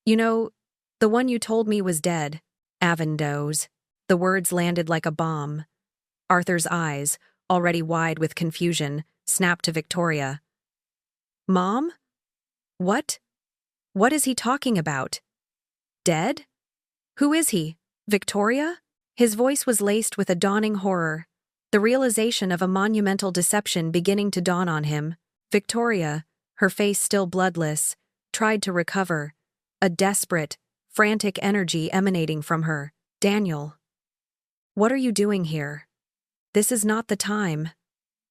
You know, the one you told me was dead. Avendoes." The words landed like a bomb. Arthur's eyes, already wide with confusion, snapped to Victoria. "Mom? What? What is he talking about? Dead? Who is he? Victoria?" His voice was laced with a dawning horror, the realization of a monumental deception beginning to dawn on him. Victoria, her face still bloodless, tried to recover, a desperate, frantic energy emanating from her. "Daniel, what are you doing here? This is not the time."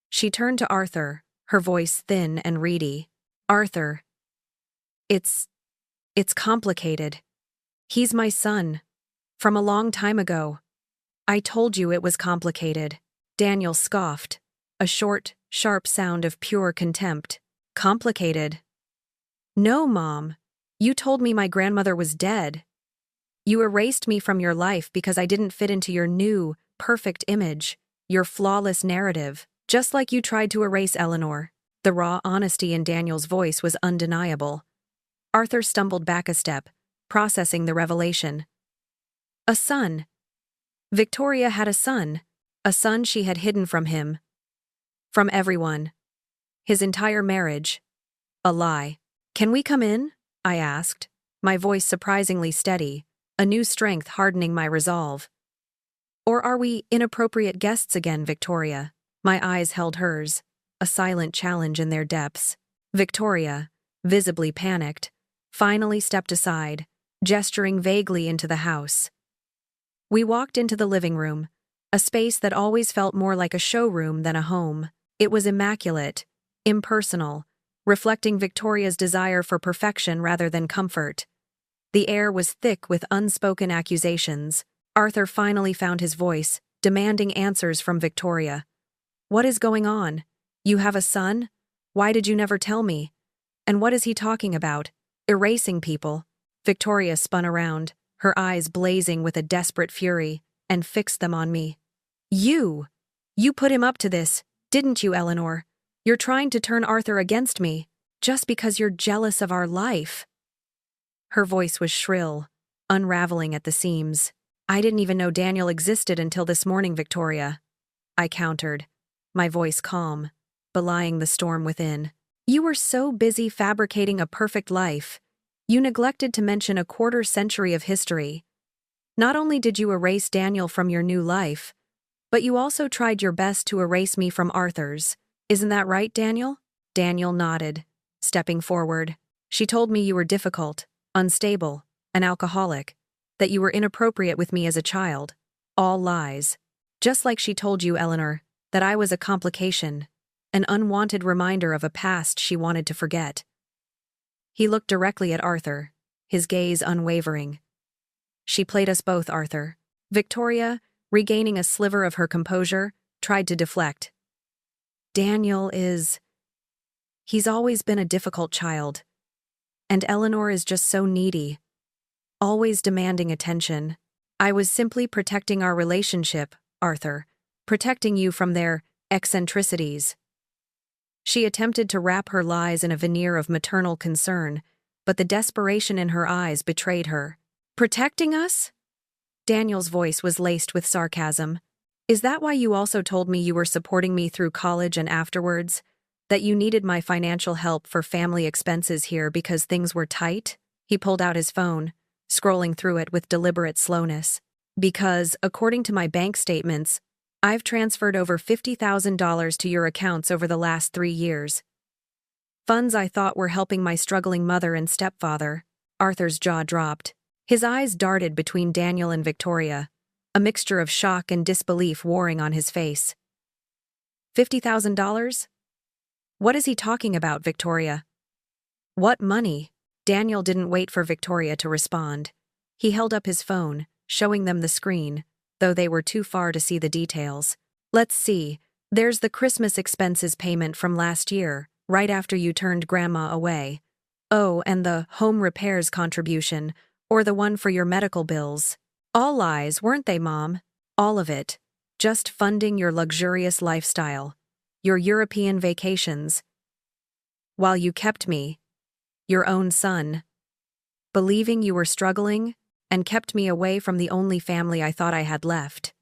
She turned to Arthur, her voice thin and reedy. "Arthur, it's complicated. He's my son. From a long time ago. I told you it was complicated." Daniel scoffed, a short, sharp sound of pure contempt. "Complicated? No, Mom. You told me my grandmother was dead. You erased me from your life because I didn't fit into your new, perfect image, your flawless narrative, just like you tried to erase Eleanor." The raw honesty in Daniel's voice was undeniable. Arthur stumbled back a step, processing the revelation. A son. Victoria had a son she had hidden from him. From everyone. His entire marriage. A lie. Can we come in? I asked, my voice surprisingly steady, a new strength hardening my resolve. Or are we inappropriate guests again, Victoria? My eyes held hers, a silent challenge in their depths. Victoria, visibly panicked, finally stepped aside, gesturing vaguely into the house. We walked into the living room, a space that always felt more like a showroom than a home. It was immaculate, impersonal, reflecting Victoria's desire for perfection rather than comfort. The air was thick with unspoken accusations. Arthur finally found his voice, demanding answers from Victoria. What is going on? You have a son? Why did you never tell me? And what is he talking about? Erasing people. Victoria spun around, her eyes blazing with a desperate fury, and fixed them on me. You put him up to this, didn't you, Eleanor? You're trying to turn Arthur against me, just because you're jealous of our life. Her voice was shrill, unraveling at the seams. I didn't even know Daniel existed until this morning, Victoria. I countered, my voice calm, belying the storm within. You were so busy fabricating a perfect life, you neglected to mention a quarter-century of history. Not only did you erase Daniel from your new life, but you also tried your best to erase me from Arthur's. Isn't that right, Daniel? Daniel nodded, stepping forward. She told me you were difficult, unstable, an alcoholic, that you were inappropriate with me as a child. All lies. Just like she told you, Eleanor, that I was a complication, an unwanted reminder of a past she wanted to forget. He looked directly at Arthur, his gaze unwavering. She played us both, Arthur. Victoria, regaining a sliver of her composure, tried to deflect. He's always been a difficult child. And Eleanor is just so needy, always demanding attention. I was simply protecting our relationship, Arthur, protecting you from their eccentricities. She attempted to wrap her lies in a veneer of maternal concern, but the desperation in her eyes betrayed her. Protecting us? Daniel's voice was laced with sarcasm. Is that why you also told me you were supporting me through college and afterwards? That you needed my financial help for family expenses here because things were tight? He pulled out his phone, scrolling through it with deliberate slowness. Because, according to my bank statements, I've transferred over $50,000 to your accounts over the last 3 years. Funds I thought were helping my struggling mother and stepfather. Arthur's jaw dropped. His eyes darted between Daniel and Victoria, a mixture of shock and disbelief warring on his face. $50,000? What is he talking about, Victoria? What money? Daniel didn't wait for Victoria to respond. He held up his phone, showing them the screen, though they were too far to see the details. Let's see, there's the Christmas expenses payment from last year, right after you turned Grandma away. Oh, and the home repairs contribution, or the one for your medical bills. All lies, weren't they, Mom? All of it. Just funding your luxurious lifestyle, your European vacations. While you kept me, your own son, believing you were struggling, and kept me away from the only family I thought I had left.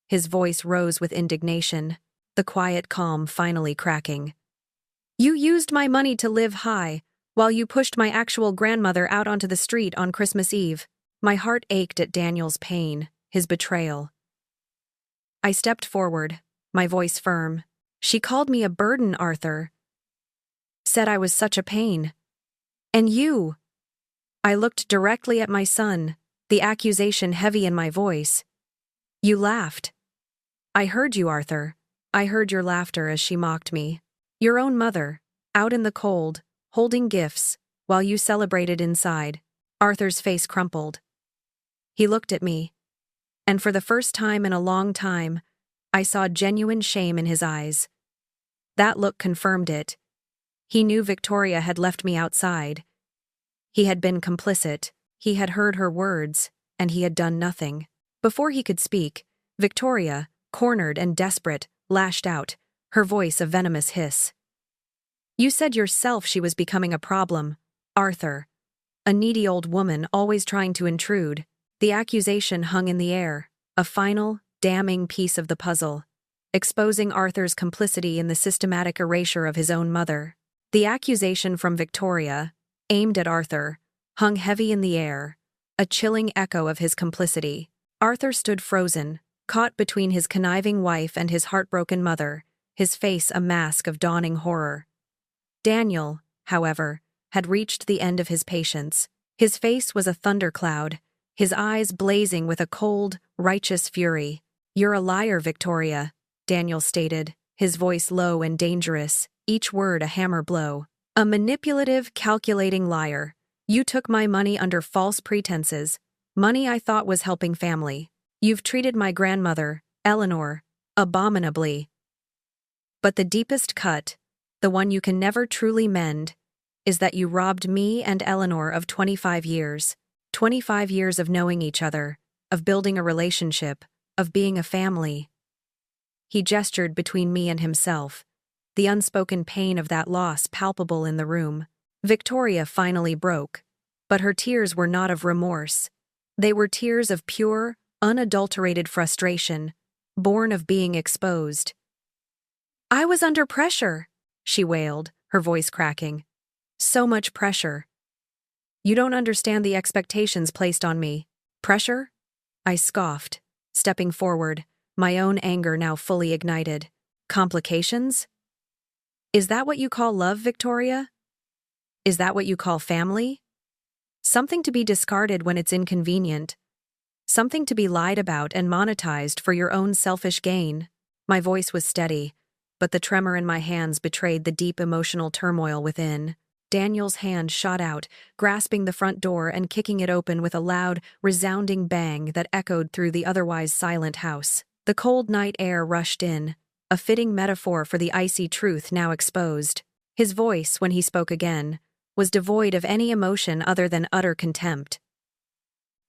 His voice rose with indignation, the quiet calm finally cracking. You used my money to live high, while you pushed my actual grandmother out onto the street on Christmas Eve. My heart ached at Daniel's pain, his betrayal. I stepped forward, my voice firm. She called me a burden, Arthur. Said I was such a pain. And you. I looked directly at my son, the accusation heavy in my voice. You laughed. I heard you, Arthur. I heard your laughter as she mocked me. Your own mother, out in the cold, holding gifts, while you celebrated inside. Arthur's face crumpled. He looked at me, and for the first time in a long time, I saw genuine shame in his eyes. That look confirmed it. He knew Victoria had left me outside. He had been complicit. He had heard her words, and he had done nothing. Before he could speak, Victoria, cornered and desperate, lashed out, her voice a venomous hiss. You said yourself she was becoming a problem, Arthur. A needy old woman always trying to intrude. The accusation hung in the air, a final, damning piece of the puzzle, exposing Arthur's complicity in the systematic erasure of his own mother. The accusation from Victoria, aimed at Arthur, hung heavy in the air, a chilling echo of his complicity. Arthur stood frozen, caught between his conniving wife and his heartbroken mother, his face a mask of dawning horror. Daniel, however, had reached the end of his patience. His face was a thundercloud, his eyes blazing with a cold, righteous fury. "You're a liar, Victoria," Daniel stated, his voice low and dangerous, each word a hammer blow. "A manipulative, calculating liar. You took my money under false pretenses, money I thought was helping family. You've treated my grandmother, Eleanor, abominably. But the deepest cut, the one you can never truly mend, is that you robbed me and Eleanor of 25 years. 25 years of knowing each other, of building a relationship, of being a family." He gestured between me and himself, the unspoken pain of that loss palpable in the room. Victoria finally broke, but her tears were not of remorse. They were tears of pure, unadulterated frustration, born of being exposed. "I was under pressure," she wailed, her voice cracking. "So much pressure. You don't understand the expectations placed on me." "Pressure?" I scoffed, stepping forward, my own anger now fully ignited. "Complications? Is that what you call love, Victoria? Is that what you call family? Something to be discarded when it's inconvenient. Something to be lied about and monetized for your own selfish gain." My voice was steady, but the tremor in my hands betrayed the deep emotional turmoil within. Daniel's hand shot out, grasping the front door and kicking it open with a loud, resounding bang that echoed through the otherwise silent house. The cold night air rushed in, a fitting metaphor for the icy truth now exposed. His voice, when he spoke again, was devoid of any emotion other than utter contempt.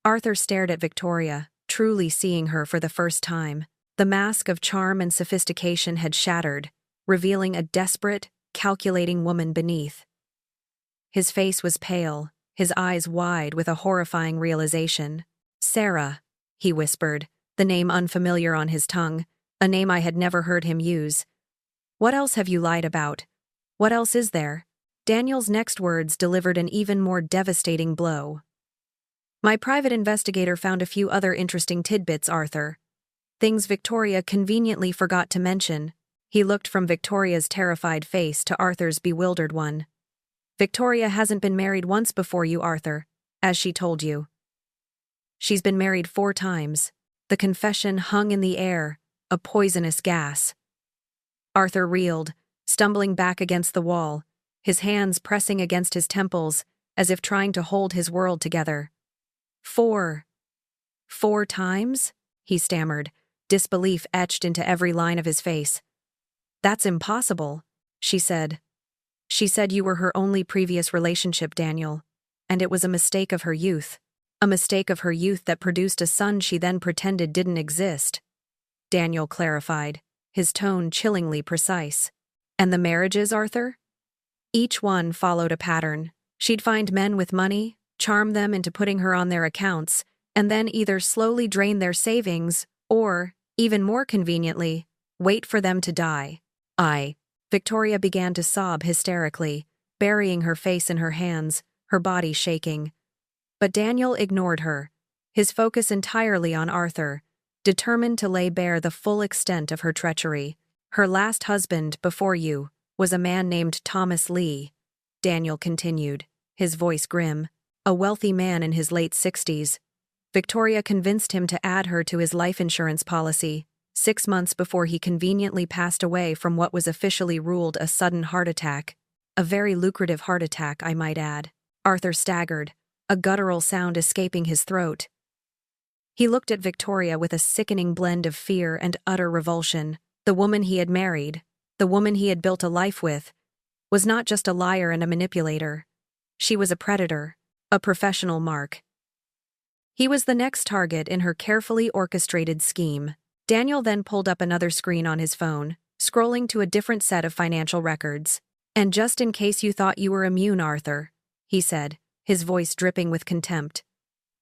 Arthur stared at Victoria, truly seeing her for the first time. The mask of charm and sophistication had shattered, revealing a desperate, calculating woman beneath. His face was pale, his eyes wide with a horrifying realization. "Sarah," he whispered, the name unfamiliar on his tongue, a name I had never heard him use. "What else have you lied about? What else is there?" Daniel's next words delivered an even more devastating blow. "My private investigator found a few other interesting tidbits, Arthur. Things Victoria conveniently forgot to mention." He looked from Victoria's terrified face to Arthur's bewildered one. "Victoria hasn't been married once before you, Arthur, as she told you. She's been married 4 times. The confession hung in the air, a poisonous gas. Arthur reeled, stumbling back against the wall, his hands pressing against his temples, as if trying to hold his world together. 4 times? He stammered, disbelief etched into every line of his face. "That's impossible," she said. "She said you were her only previous relationship, Daniel, and it was a mistake of her youth. A mistake of her youth that produced a son she then pretended didn't exist," Daniel clarified, his tone chillingly precise. "And the marriages, Arthur? Each one followed a pattern. She'd find men with money, charm them into putting her on their accounts, and then either slowly drain their savings or, even more conveniently, wait for them to die. Victoria began to sob hysterically, burying her face in her hands, her body shaking. But Daniel ignored her, his focus entirely on Arthur, determined to lay bare the full extent of her treachery. "Her last husband, before you, was a man named Thomas Lee," Daniel continued, his voice grim, "a wealthy man in his late 60s. Victoria convinced him to add her to his life insurance policy, 6 months before he conveniently passed away from what was officially ruled a sudden heart attack. A very lucrative heart attack, I might add." Arthur staggered, a guttural sound escaping his throat. He looked at Victoria with a sickening blend of fear and utter revulsion. The woman he had married, the woman he had built a life with, was not just a liar and a manipulator. She was a predator, a professional mark. He was the next target in her carefully orchestrated scheme. Daniel then pulled up another screen on his phone, scrolling to a different set of financial records. "And just in case you thought you were immune, Arthur," he said, his voice dripping with contempt,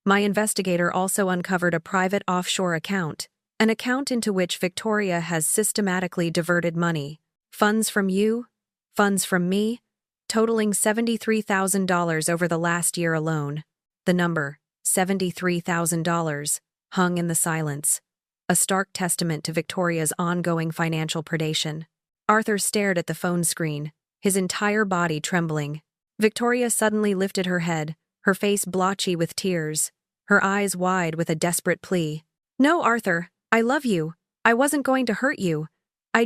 My investigator also uncovered a private offshore account, an account into which Victoria has systematically diverted money. Funds from you, funds from me, totaling $73,000 over the last year alone. The number, $73,000, hung in the silence, a stark testament to Victoria's ongoing financial predation. Arthur stared at the phone screen, his entire body trembling. Victoria suddenly lifted her head, her face blotchy with tears, her eyes wide with a desperate plea. "No, Arthur, I love you. I wasn't going to hurt you. I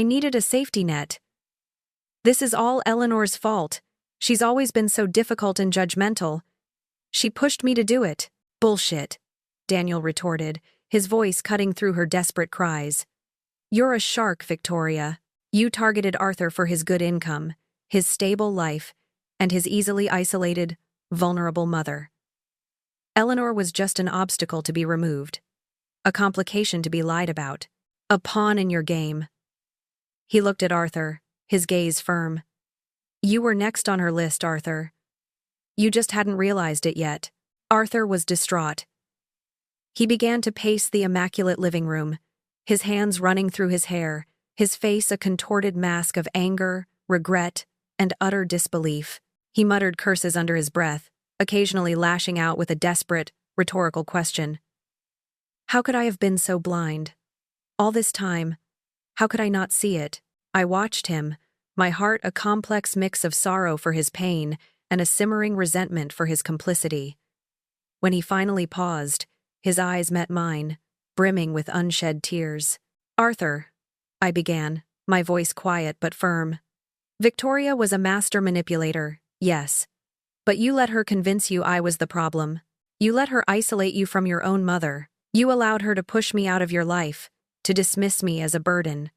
needed a safety net. This is all Eleanor's fault. She's always been so difficult and judgmental. She pushed me to do it." "Bullshit," Daniel retorted, his voice cutting through her desperate cries. "You're a shark, Victoria. You targeted Arthur for his good income, his stable life, and his easily isolated, vulnerable mother. Eleanor was just an obstacle to be removed, a complication to be lied about, a pawn in your game." He looked at Arthur, his gaze firm. "You were next on her list, Arthur. You just hadn't realized it yet." Arthur was distraught. He began to pace the immaculate living room, his hands running through his hair, his face a contorted mask of anger, regret, and utter disbelief. He muttered curses under his breath, occasionally lashing out with a desperate, rhetorical question. "How could I have been so blind? All this time, how could I not see it?" I watched him, my heart a complex mix of sorrow for his pain and a simmering resentment for his complicity. When he finally paused, his eyes met mine, brimming with unshed tears. "Arthur," I began, my voice quiet but firm. "Victoria was a master manipulator, yes. But you let her convince you I was the problem. You let her isolate you from your own mother. You allowed her to push me out of your life, to dismiss me as a burden."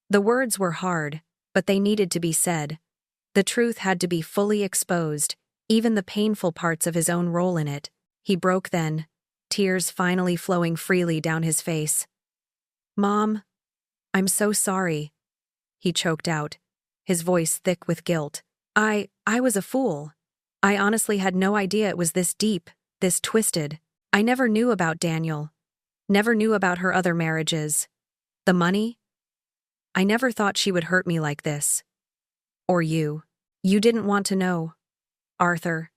The words were hard, but they needed to be said. The truth had to be fully exposed, even the painful parts of his own role in it. He broke then, tears finally flowing freely down his face. "Mom, I'm so sorry," he choked out, his voice thick with guilt. I was a fool. I honestly had no idea it was this deep, this twisted. I never knew about Daniel. Never knew about her other marriages. The money? I never thought she would hurt me like this. Or you. You didn't want to know." "Arthur,"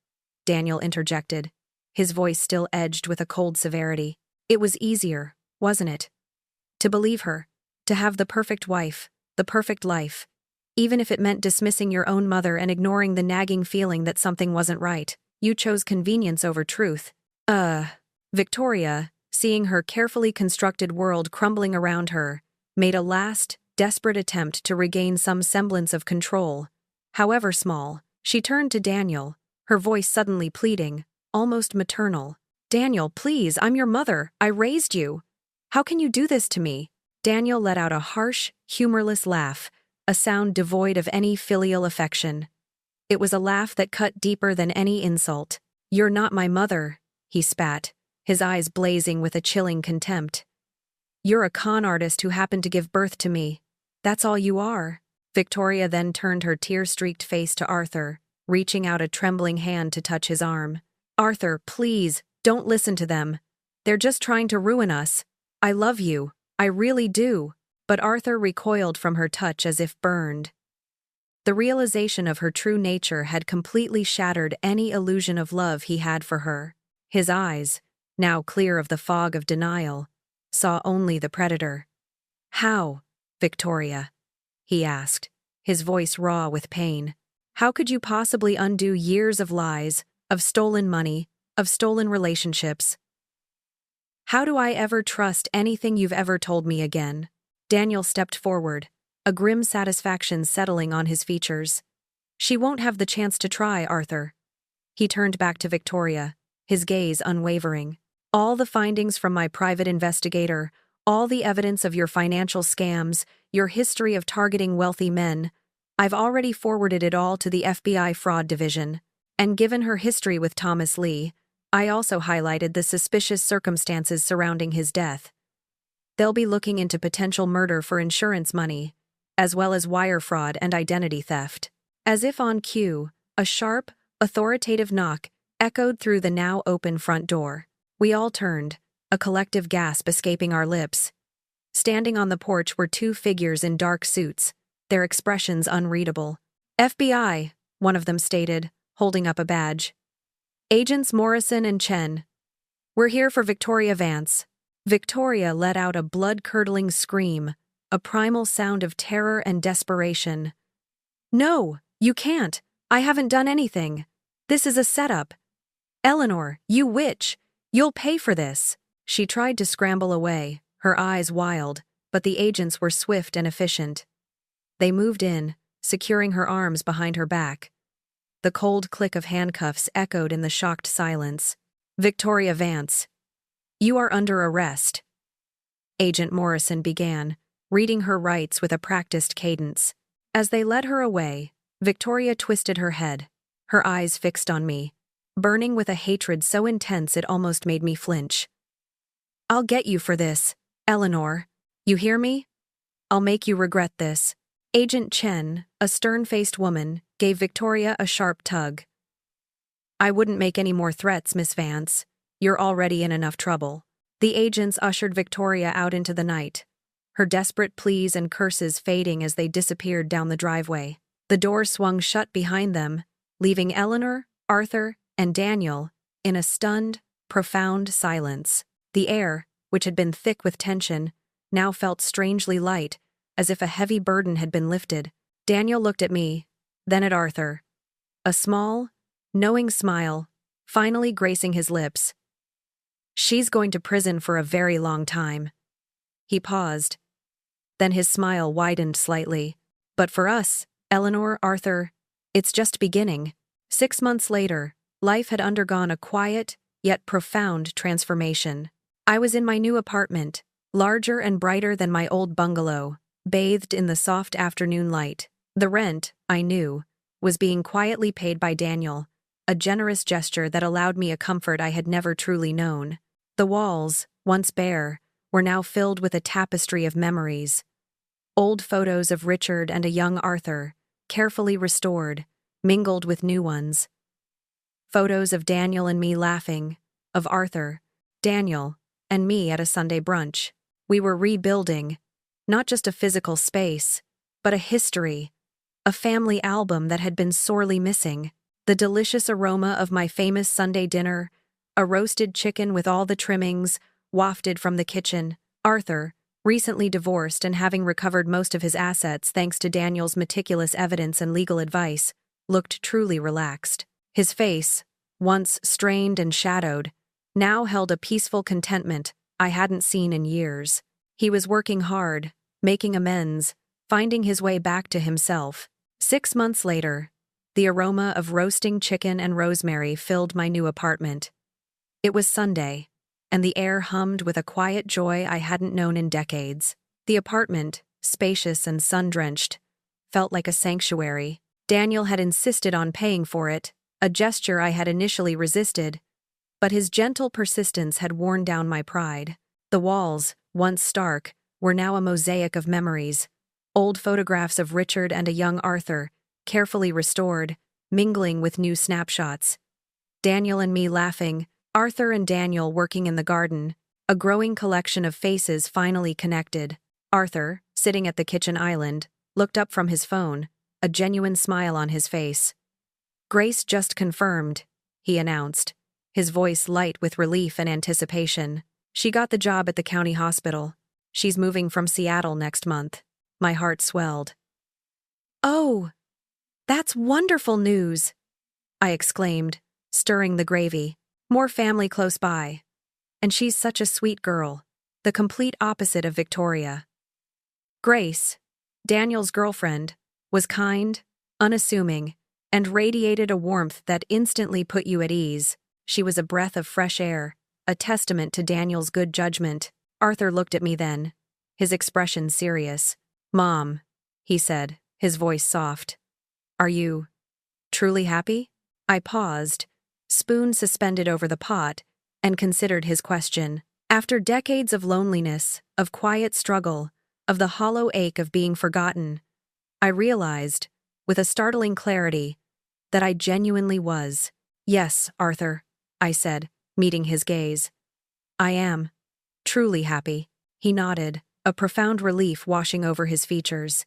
Daniel interjected, his voice still edged with a cold severity. "It was easier, wasn't it? To believe her, to have the perfect wife, the perfect life, even if it meant dismissing your own mother and ignoring the nagging feeling that something wasn't right. You chose convenience over truth." Victoria, seeing her carefully constructed world crumbling around her, made a last, desperate attempt to regain some semblance of control. However small, she turned to Daniel, her voice suddenly pleading, almost maternal. "Daniel, please, I'm your mother. I raised you. How can you do this to me?" Daniel let out a harsh, humorless laugh, a sound devoid of any filial affection. It was a laugh that cut deeper than any insult. "You're not my mother," he spat, his eyes blazing with a chilling contempt. "You're a con artist who happened to give birth to me. That's all you are." Victoria then turned her tear-streaked face to Arthur, reaching out a trembling hand to touch his arm. "Arthur, please, don't listen to them. They're just trying to ruin us. I love you. I really do." But Arthur recoiled from her touch as if burned. The realization of her true nature had completely shattered any illusion of love he had for her. His eyes, now clear of the fog of denial, saw only the predator. "How, Victoria?" he asked, his voice raw with pain. "How could you possibly undo years of lies, of stolen money, of stolen relationships? How do I ever trust anything you've ever told me again?" Daniel stepped forward, a grim satisfaction settling on his features. "She won't have the chance to try, Arthur." He turned back to Victoria, his gaze unwavering. "All the findings from my private investigator, all the evidence of your financial scams, your history of targeting wealthy men, I've already forwarded it all to the FBI Fraud Division. And given her history with Thomas Lee, I also highlighted the suspicious circumstances surrounding his death. They'll be looking into potential murder for insurance money, as well as wire fraud and identity theft." As if on cue, a sharp, authoritative knock echoed through the now open front door. We all turned, a collective gasp escaping our lips. Standing on the porch were two figures in dark suits, their expressions unreadable. FBI, one of them stated, holding up a badge. Agents Morrison and Chen. We're here for Victoria Vance. Victoria let out a blood-curdling scream, a primal sound of terror and desperation. No, you can't. I haven't done anything. This is a setup. Eleanor, you witch. You'll pay for this. She tried to scramble away, her eyes wild, but the agents were swift and efficient. They moved in, securing her arms behind her back. The cold click of handcuffs echoed in the shocked silence. Victoria Vance, you are under arrest. Agent Morrison began, reading her rights with a practiced cadence. As they led her away, Victoria twisted her head, her eyes fixed on me, burning with a hatred so intense it almost made me flinch. I'll get you for this, Eleanor. You hear me? I'll make you regret this. Agent Chen, a stern-faced woman, gave Victoria a sharp tug. I wouldn't make any more threats, Miss Vance. You're already in enough trouble. The agents ushered Victoria out into the night, her desperate pleas and curses fading as they disappeared down the driveway. The door swung shut behind them, leaving Eleanor, Arthur, and Daniel in a stunned, profound silence. The air, which had been thick with tension, now felt strangely light, as if a heavy burden had been lifted. Daniel looked at me, then at Arthur. A small, knowing smile, finally gracing his lips. She's going to prison for a very long time. He paused. Then his smile widened slightly. But for us, Eleanor, Arthur, it's just beginning. 6 months later, life had undergone a quiet, yet profound transformation. I was in my new apartment, larger and brighter than my old bungalow, bathed in the soft afternoon light. The rent, I knew, was being quietly paid by Daniel, a generous gesture that allowed me a comfort I had never truly known. The walls, once bare, were now filled with a tapestry of memories. Old photos of Richard and a young Arthur, carefully restored, mingled with new ones. Photos of Daniel and me laughing, of Arthur, Daniel, and me at a Sunday brunch. We were rebuilding, not just a physical space, but a history, a family album that had been sorely missing. The delicious aroma of my famous Sunday dinner, a roasted chicken with all the trimmings, wafted from the kitchen. Arthur, recently divorced and having recovered most of his assets thanks to Daniel's meticulous evidence and legal advice, looked truly relaxed. His face, once strained and shadowed, now held a peaceful contentment I hadn't seen in years. He was working hard, making amends, finding his way back to himself. 6 months later, the aroma of roasting chicken and rosemary filled my new apartment. It was Sunday, and the air hummed with a quiet joy I hadn't known in decades. The apartment, spacious and sun-drenched, felt like a sanctuary. Daniel had insisted on paying for it, a gesture I had initially resisted, but his gentle persistence had worn down my pride. The walls, once stark, were now a mosaic of memories. Old photographs of Richard and a young Arthur, carefully restored, mingling with new snapshots. Daniel and me laughing, Arthur and Daniel working in the garden, a growing collection of faces finally connected. Arthur, sitting at the kitchen island, looked up from his phone, a genuine smile on his face. Grace just confirmed, he announced, his voice light with relief and anticipation. She got the job at the county hospital. She's moving from Seattle next month. My heart swelled. Oh, that's wonderful news, I exclaimed, stirring the gravy. More family close by. And she's such a sweet girl, the complete opposite of Victoria. Grace, Daniel's girlfriend, was kind, unassuming, and radiated a warmth that instantly put you at ease. She was a breath of fresh air, a testament to Daniel's good judgment. Arthur looked at me then, his expression serious. Mom, he said, his voice soft. Are you truly happy? I paused, spoon suspended over the pot, and considered his question. After decades of loneliness, of quiet struggle, of the hollow ache of being forgotten, I realized, with a startling clarity, that I genuinely was. Yes, Arthur, I said, meeting his gaze. I am. Truly happy. He nodded, a profound relief washing over his features.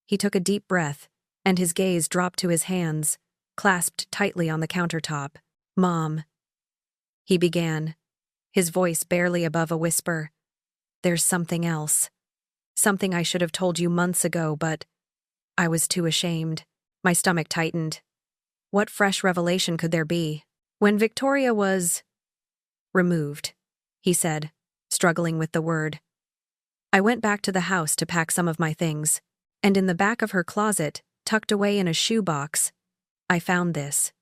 He took a deep breath, and his gaze dropped to his hands, clasped tightly on the countertop. Mom, he began, his voice barely above a whisper. There's something else. Something I should have told you months ago, but I was too ashamed. My stomach tightened. What fresh revelation could there be? When Victoria was removed, he said, struggling with the word. I went back to the house to pack some of my things, and in the back of her closet, tucked away in a shoebox, I found this.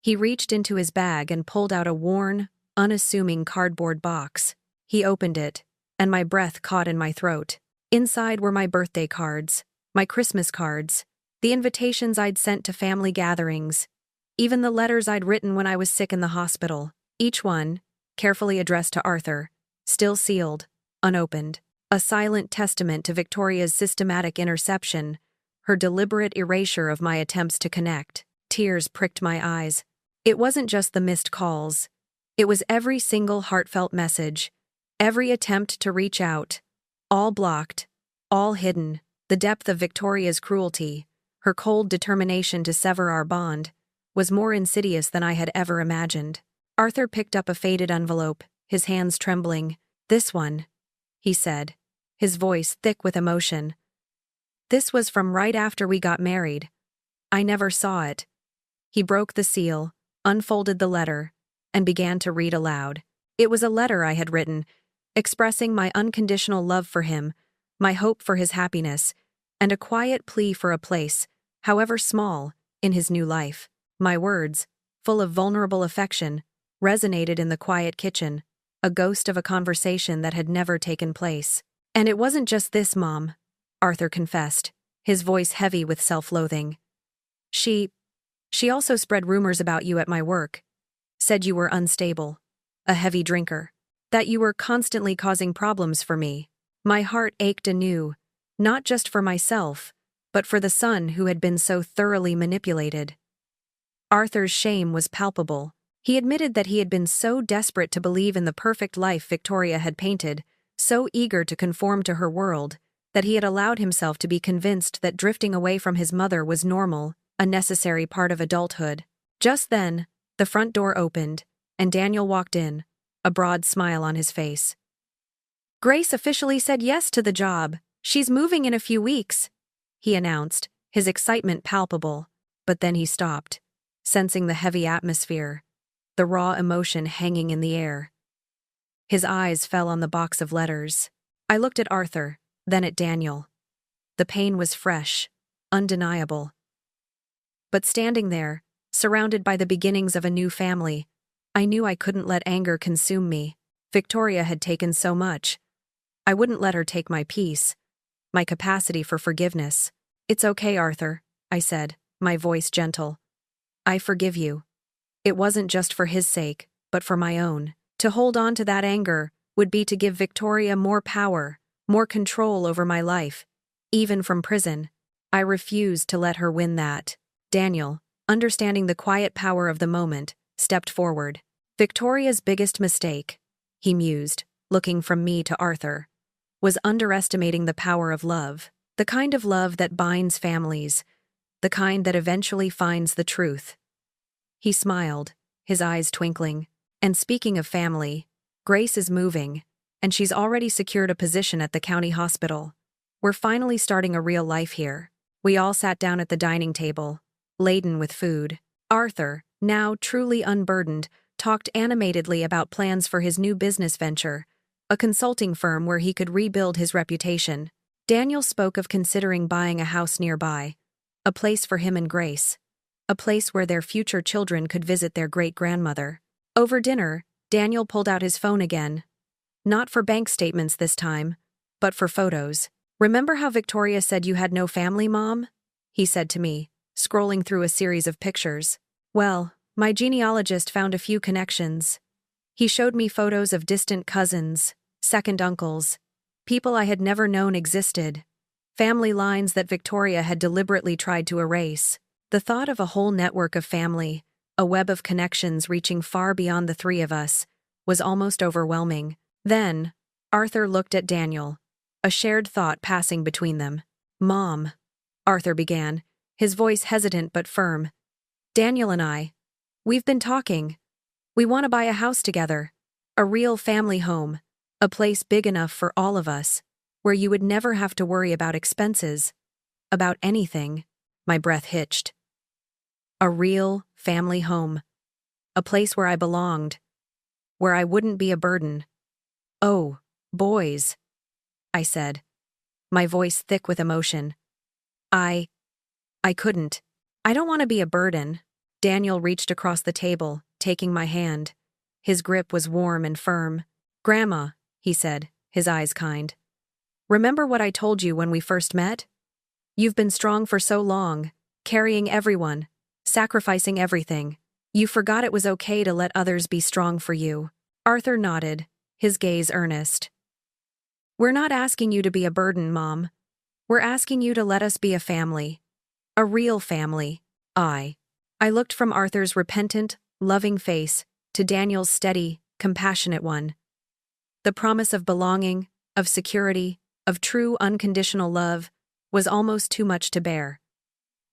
He reached into his bag and pulled out a worn, unassuming cardboard box. He opened it, and my breath caught in my throat. Inside were my birthday cards, my Christmas cards, the invitations I'd sent to family gatherings, even the letters I'd written when I was sick in the hospital, each one, carefully addressed to Arthur, still sealed, unopened. A silent testament to Victoria's systematic interception, her deliberate erasure of my attempts to connect. Tears pricked my eyes. It wasn't just the missed calls. It was every single heartfelt message, every attempt to reach out, all blocked, all hidden. The depth of Victoria's cruelty, her cold determination to sever our bond, was more insidious than I had ever imagined. Arthur picked up a faded envelope, his hands trembling. This one, he said, his voice thick with emotion. This was from right after we got married. I never saw it. He broke the seal, unfolded the letter, and began to read aloud. It was a letter I had written, expressing my unconditional love for him, my hope for his happiness, and a quiet plea for a place, however small, in his new life. My words, full of vulnerable affection, resonated in the quiet kitchen, a ghost of a conversation that had never taken place. And it wasn't just this, Mom, Arthur confessed, his voice heavy with self-loathing. She also spread rumors about you at my work, said you were unstable, a heavy drinker, that you were constantly causing problems for me. My heart ached anew, not just for myself, but for the son who had been so thoroughly manipulated. Arthur's shame was palpable. He admitted that he had been so desperate to believe in the perfect life Victoria had painted, so eager to conform to her world, that he had allowed himself to be convinced that drifting away from his mother was normal, a necessary part of adulthood. Just then, the front door opened, and Daniel walked in, a broad smile on his face. Grace officially said yes to the job. She's moving in a few weeks, he announced, his excitement palpable. But then he stopped, sensing the heavy atmosphere, the raw emotion hanging in the air. His eyes fell on the box of letters. I looked at Arthur, then at Daniel. The pain was fresh, undeniable. But standing there, surrounded by the beginnings of a new family, I knew I couldn't let anger consume me. Victoria had taken so much. I wouldn't let her take my peace, my capacity for forgiveness. It's okay, Arthur, I said, my voice gentle. I forgive you. It wasn't just for his sake, but for my own. To hold on to that anger would be to give Victoria more power, more control over my life, even from prison. I refused to let her win that. Daniel, understanding the quiet power of the moment, stepped forward. Victoria's biggest mistake, he mused, looking from me to Arthur, was underestimating the power of love, the kind of love that binds families, the kind that eventually finds the truth. He smiled, his eyes twinkling. And speaking of family, Grace is moving, and she's already secured a position at the county hospital. We're finally starting a real life here. We all sat down at the dining table, laden with food. Arthur, now truly unburdened, talked animatedly about plans for his new business venture, a consulting firm where he could rebuild his reputation. Daniel spoke of considering buying a house nearby, a place for him and Grace, a place where their future children could visit their great-grandmother. Over dinner, Daniel pulled out his phone again. Not for bank statements this time, but for photos. Remember how Victoria said you had no family, Mom? He said to me, scrolling through a series of pictures. Well, my genealogist found a few connections. He showed me photos of distant cousins, second uncles, people I had never known existed, family lines that Victoria had deliberately tried to erase. The thought of a whole network of family, a web of connections reaching far beyond the three of us, was almost overwhelming. Then, Arthur looked at Daniel, a shared thought passing between them. "Mom," Arthur began, his voice hesitant but firm. "Daniel and we've been talking. We want to buy a house together. A real family home. A place big enough for all of us, where you would never have to worry about expenses. About anything." My breath hitched. A real family home. A place where I belonged. Where I wouldn't be a burden. "Oh, boys," I said, my voice thick with emotion. I couldn't. "I don't want to be a burden." Daniel reached across the table, taking my hand. His grip was warm and firm. "Grandma," he said, his eyes kind. "Remember what I told you when we first met? You've been strong for so long, carrying everyone, sacrificing everything. You forgot it was okay to let others be strong for you." Arthur nodded, his gaze earnest. "We're not asking you to be a burden, Mom. We're asking you to let us be a family. A real family." I looked from Arthur's repentant, loving face to Daniel's steady, compassionate one. The promise of belonging, of security, of true unconditional love was almost too much to bear.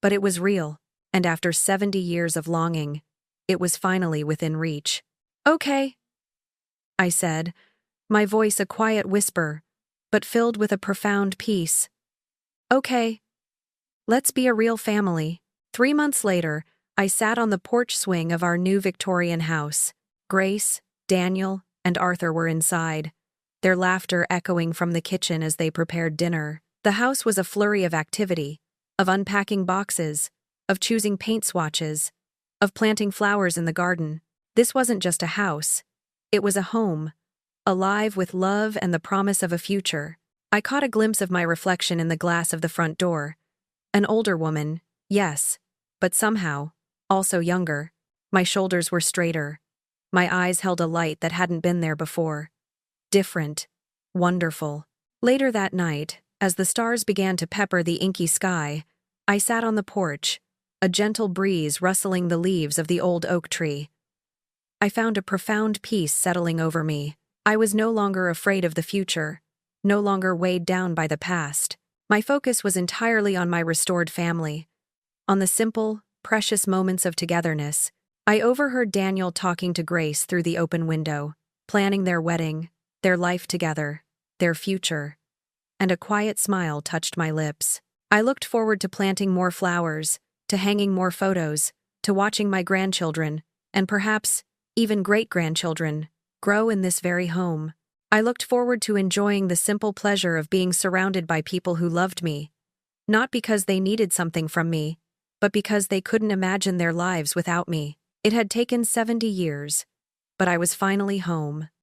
But it was real, and after 70 years of longing, it was finally within reach. "Okay," I said, my voice a quiet whisper, but filled with a profound peace. "Okay. Let's be a real family." 3 months later, I sat on the porch swing of our new Victorian house. Grace, Daniel, and Arthur were inside, their laughter echoing from the kitchen as they prepared dinner. The house was a flurry of activity, of unpacking boxes, of choosing paint swatches, of planting flowers in the garden. This wasn't just a house. It was a home, alive with love and the promise of a future. I caught a glimpse of my reflection in the glass of the front door. An older woman, yes, but somehow, also younger. My shoulders were straighter. My eyes held a light that hadn't been there before. Different. Wonderful. Later that night, as the stars began to pepper the inky sky, I sat on the porch, a gentle breeze rustling the leaves of the old oak tree. I found a profound peace settling over me. I was no longer afraid of the future, no longer weighed down by the past. My focus was entirely on my restored family, on the simple, precious moments of togetherness. I overheard Daniel talking to Grace through the open window, planning their wedding, their life together, their future. And a quiet smile touched my lips. I looked forward to planting more flowers, to hanging more photos, to watching my grandchildren, and perhaps even great-grandchildren, grow in this very home. I looked forward to enjoying the simple pleasure of being surrounded by people who loved me, not because they needed something from me, but because they couldn't imagine their lives without me. It had taken 70 years, but I was finally home.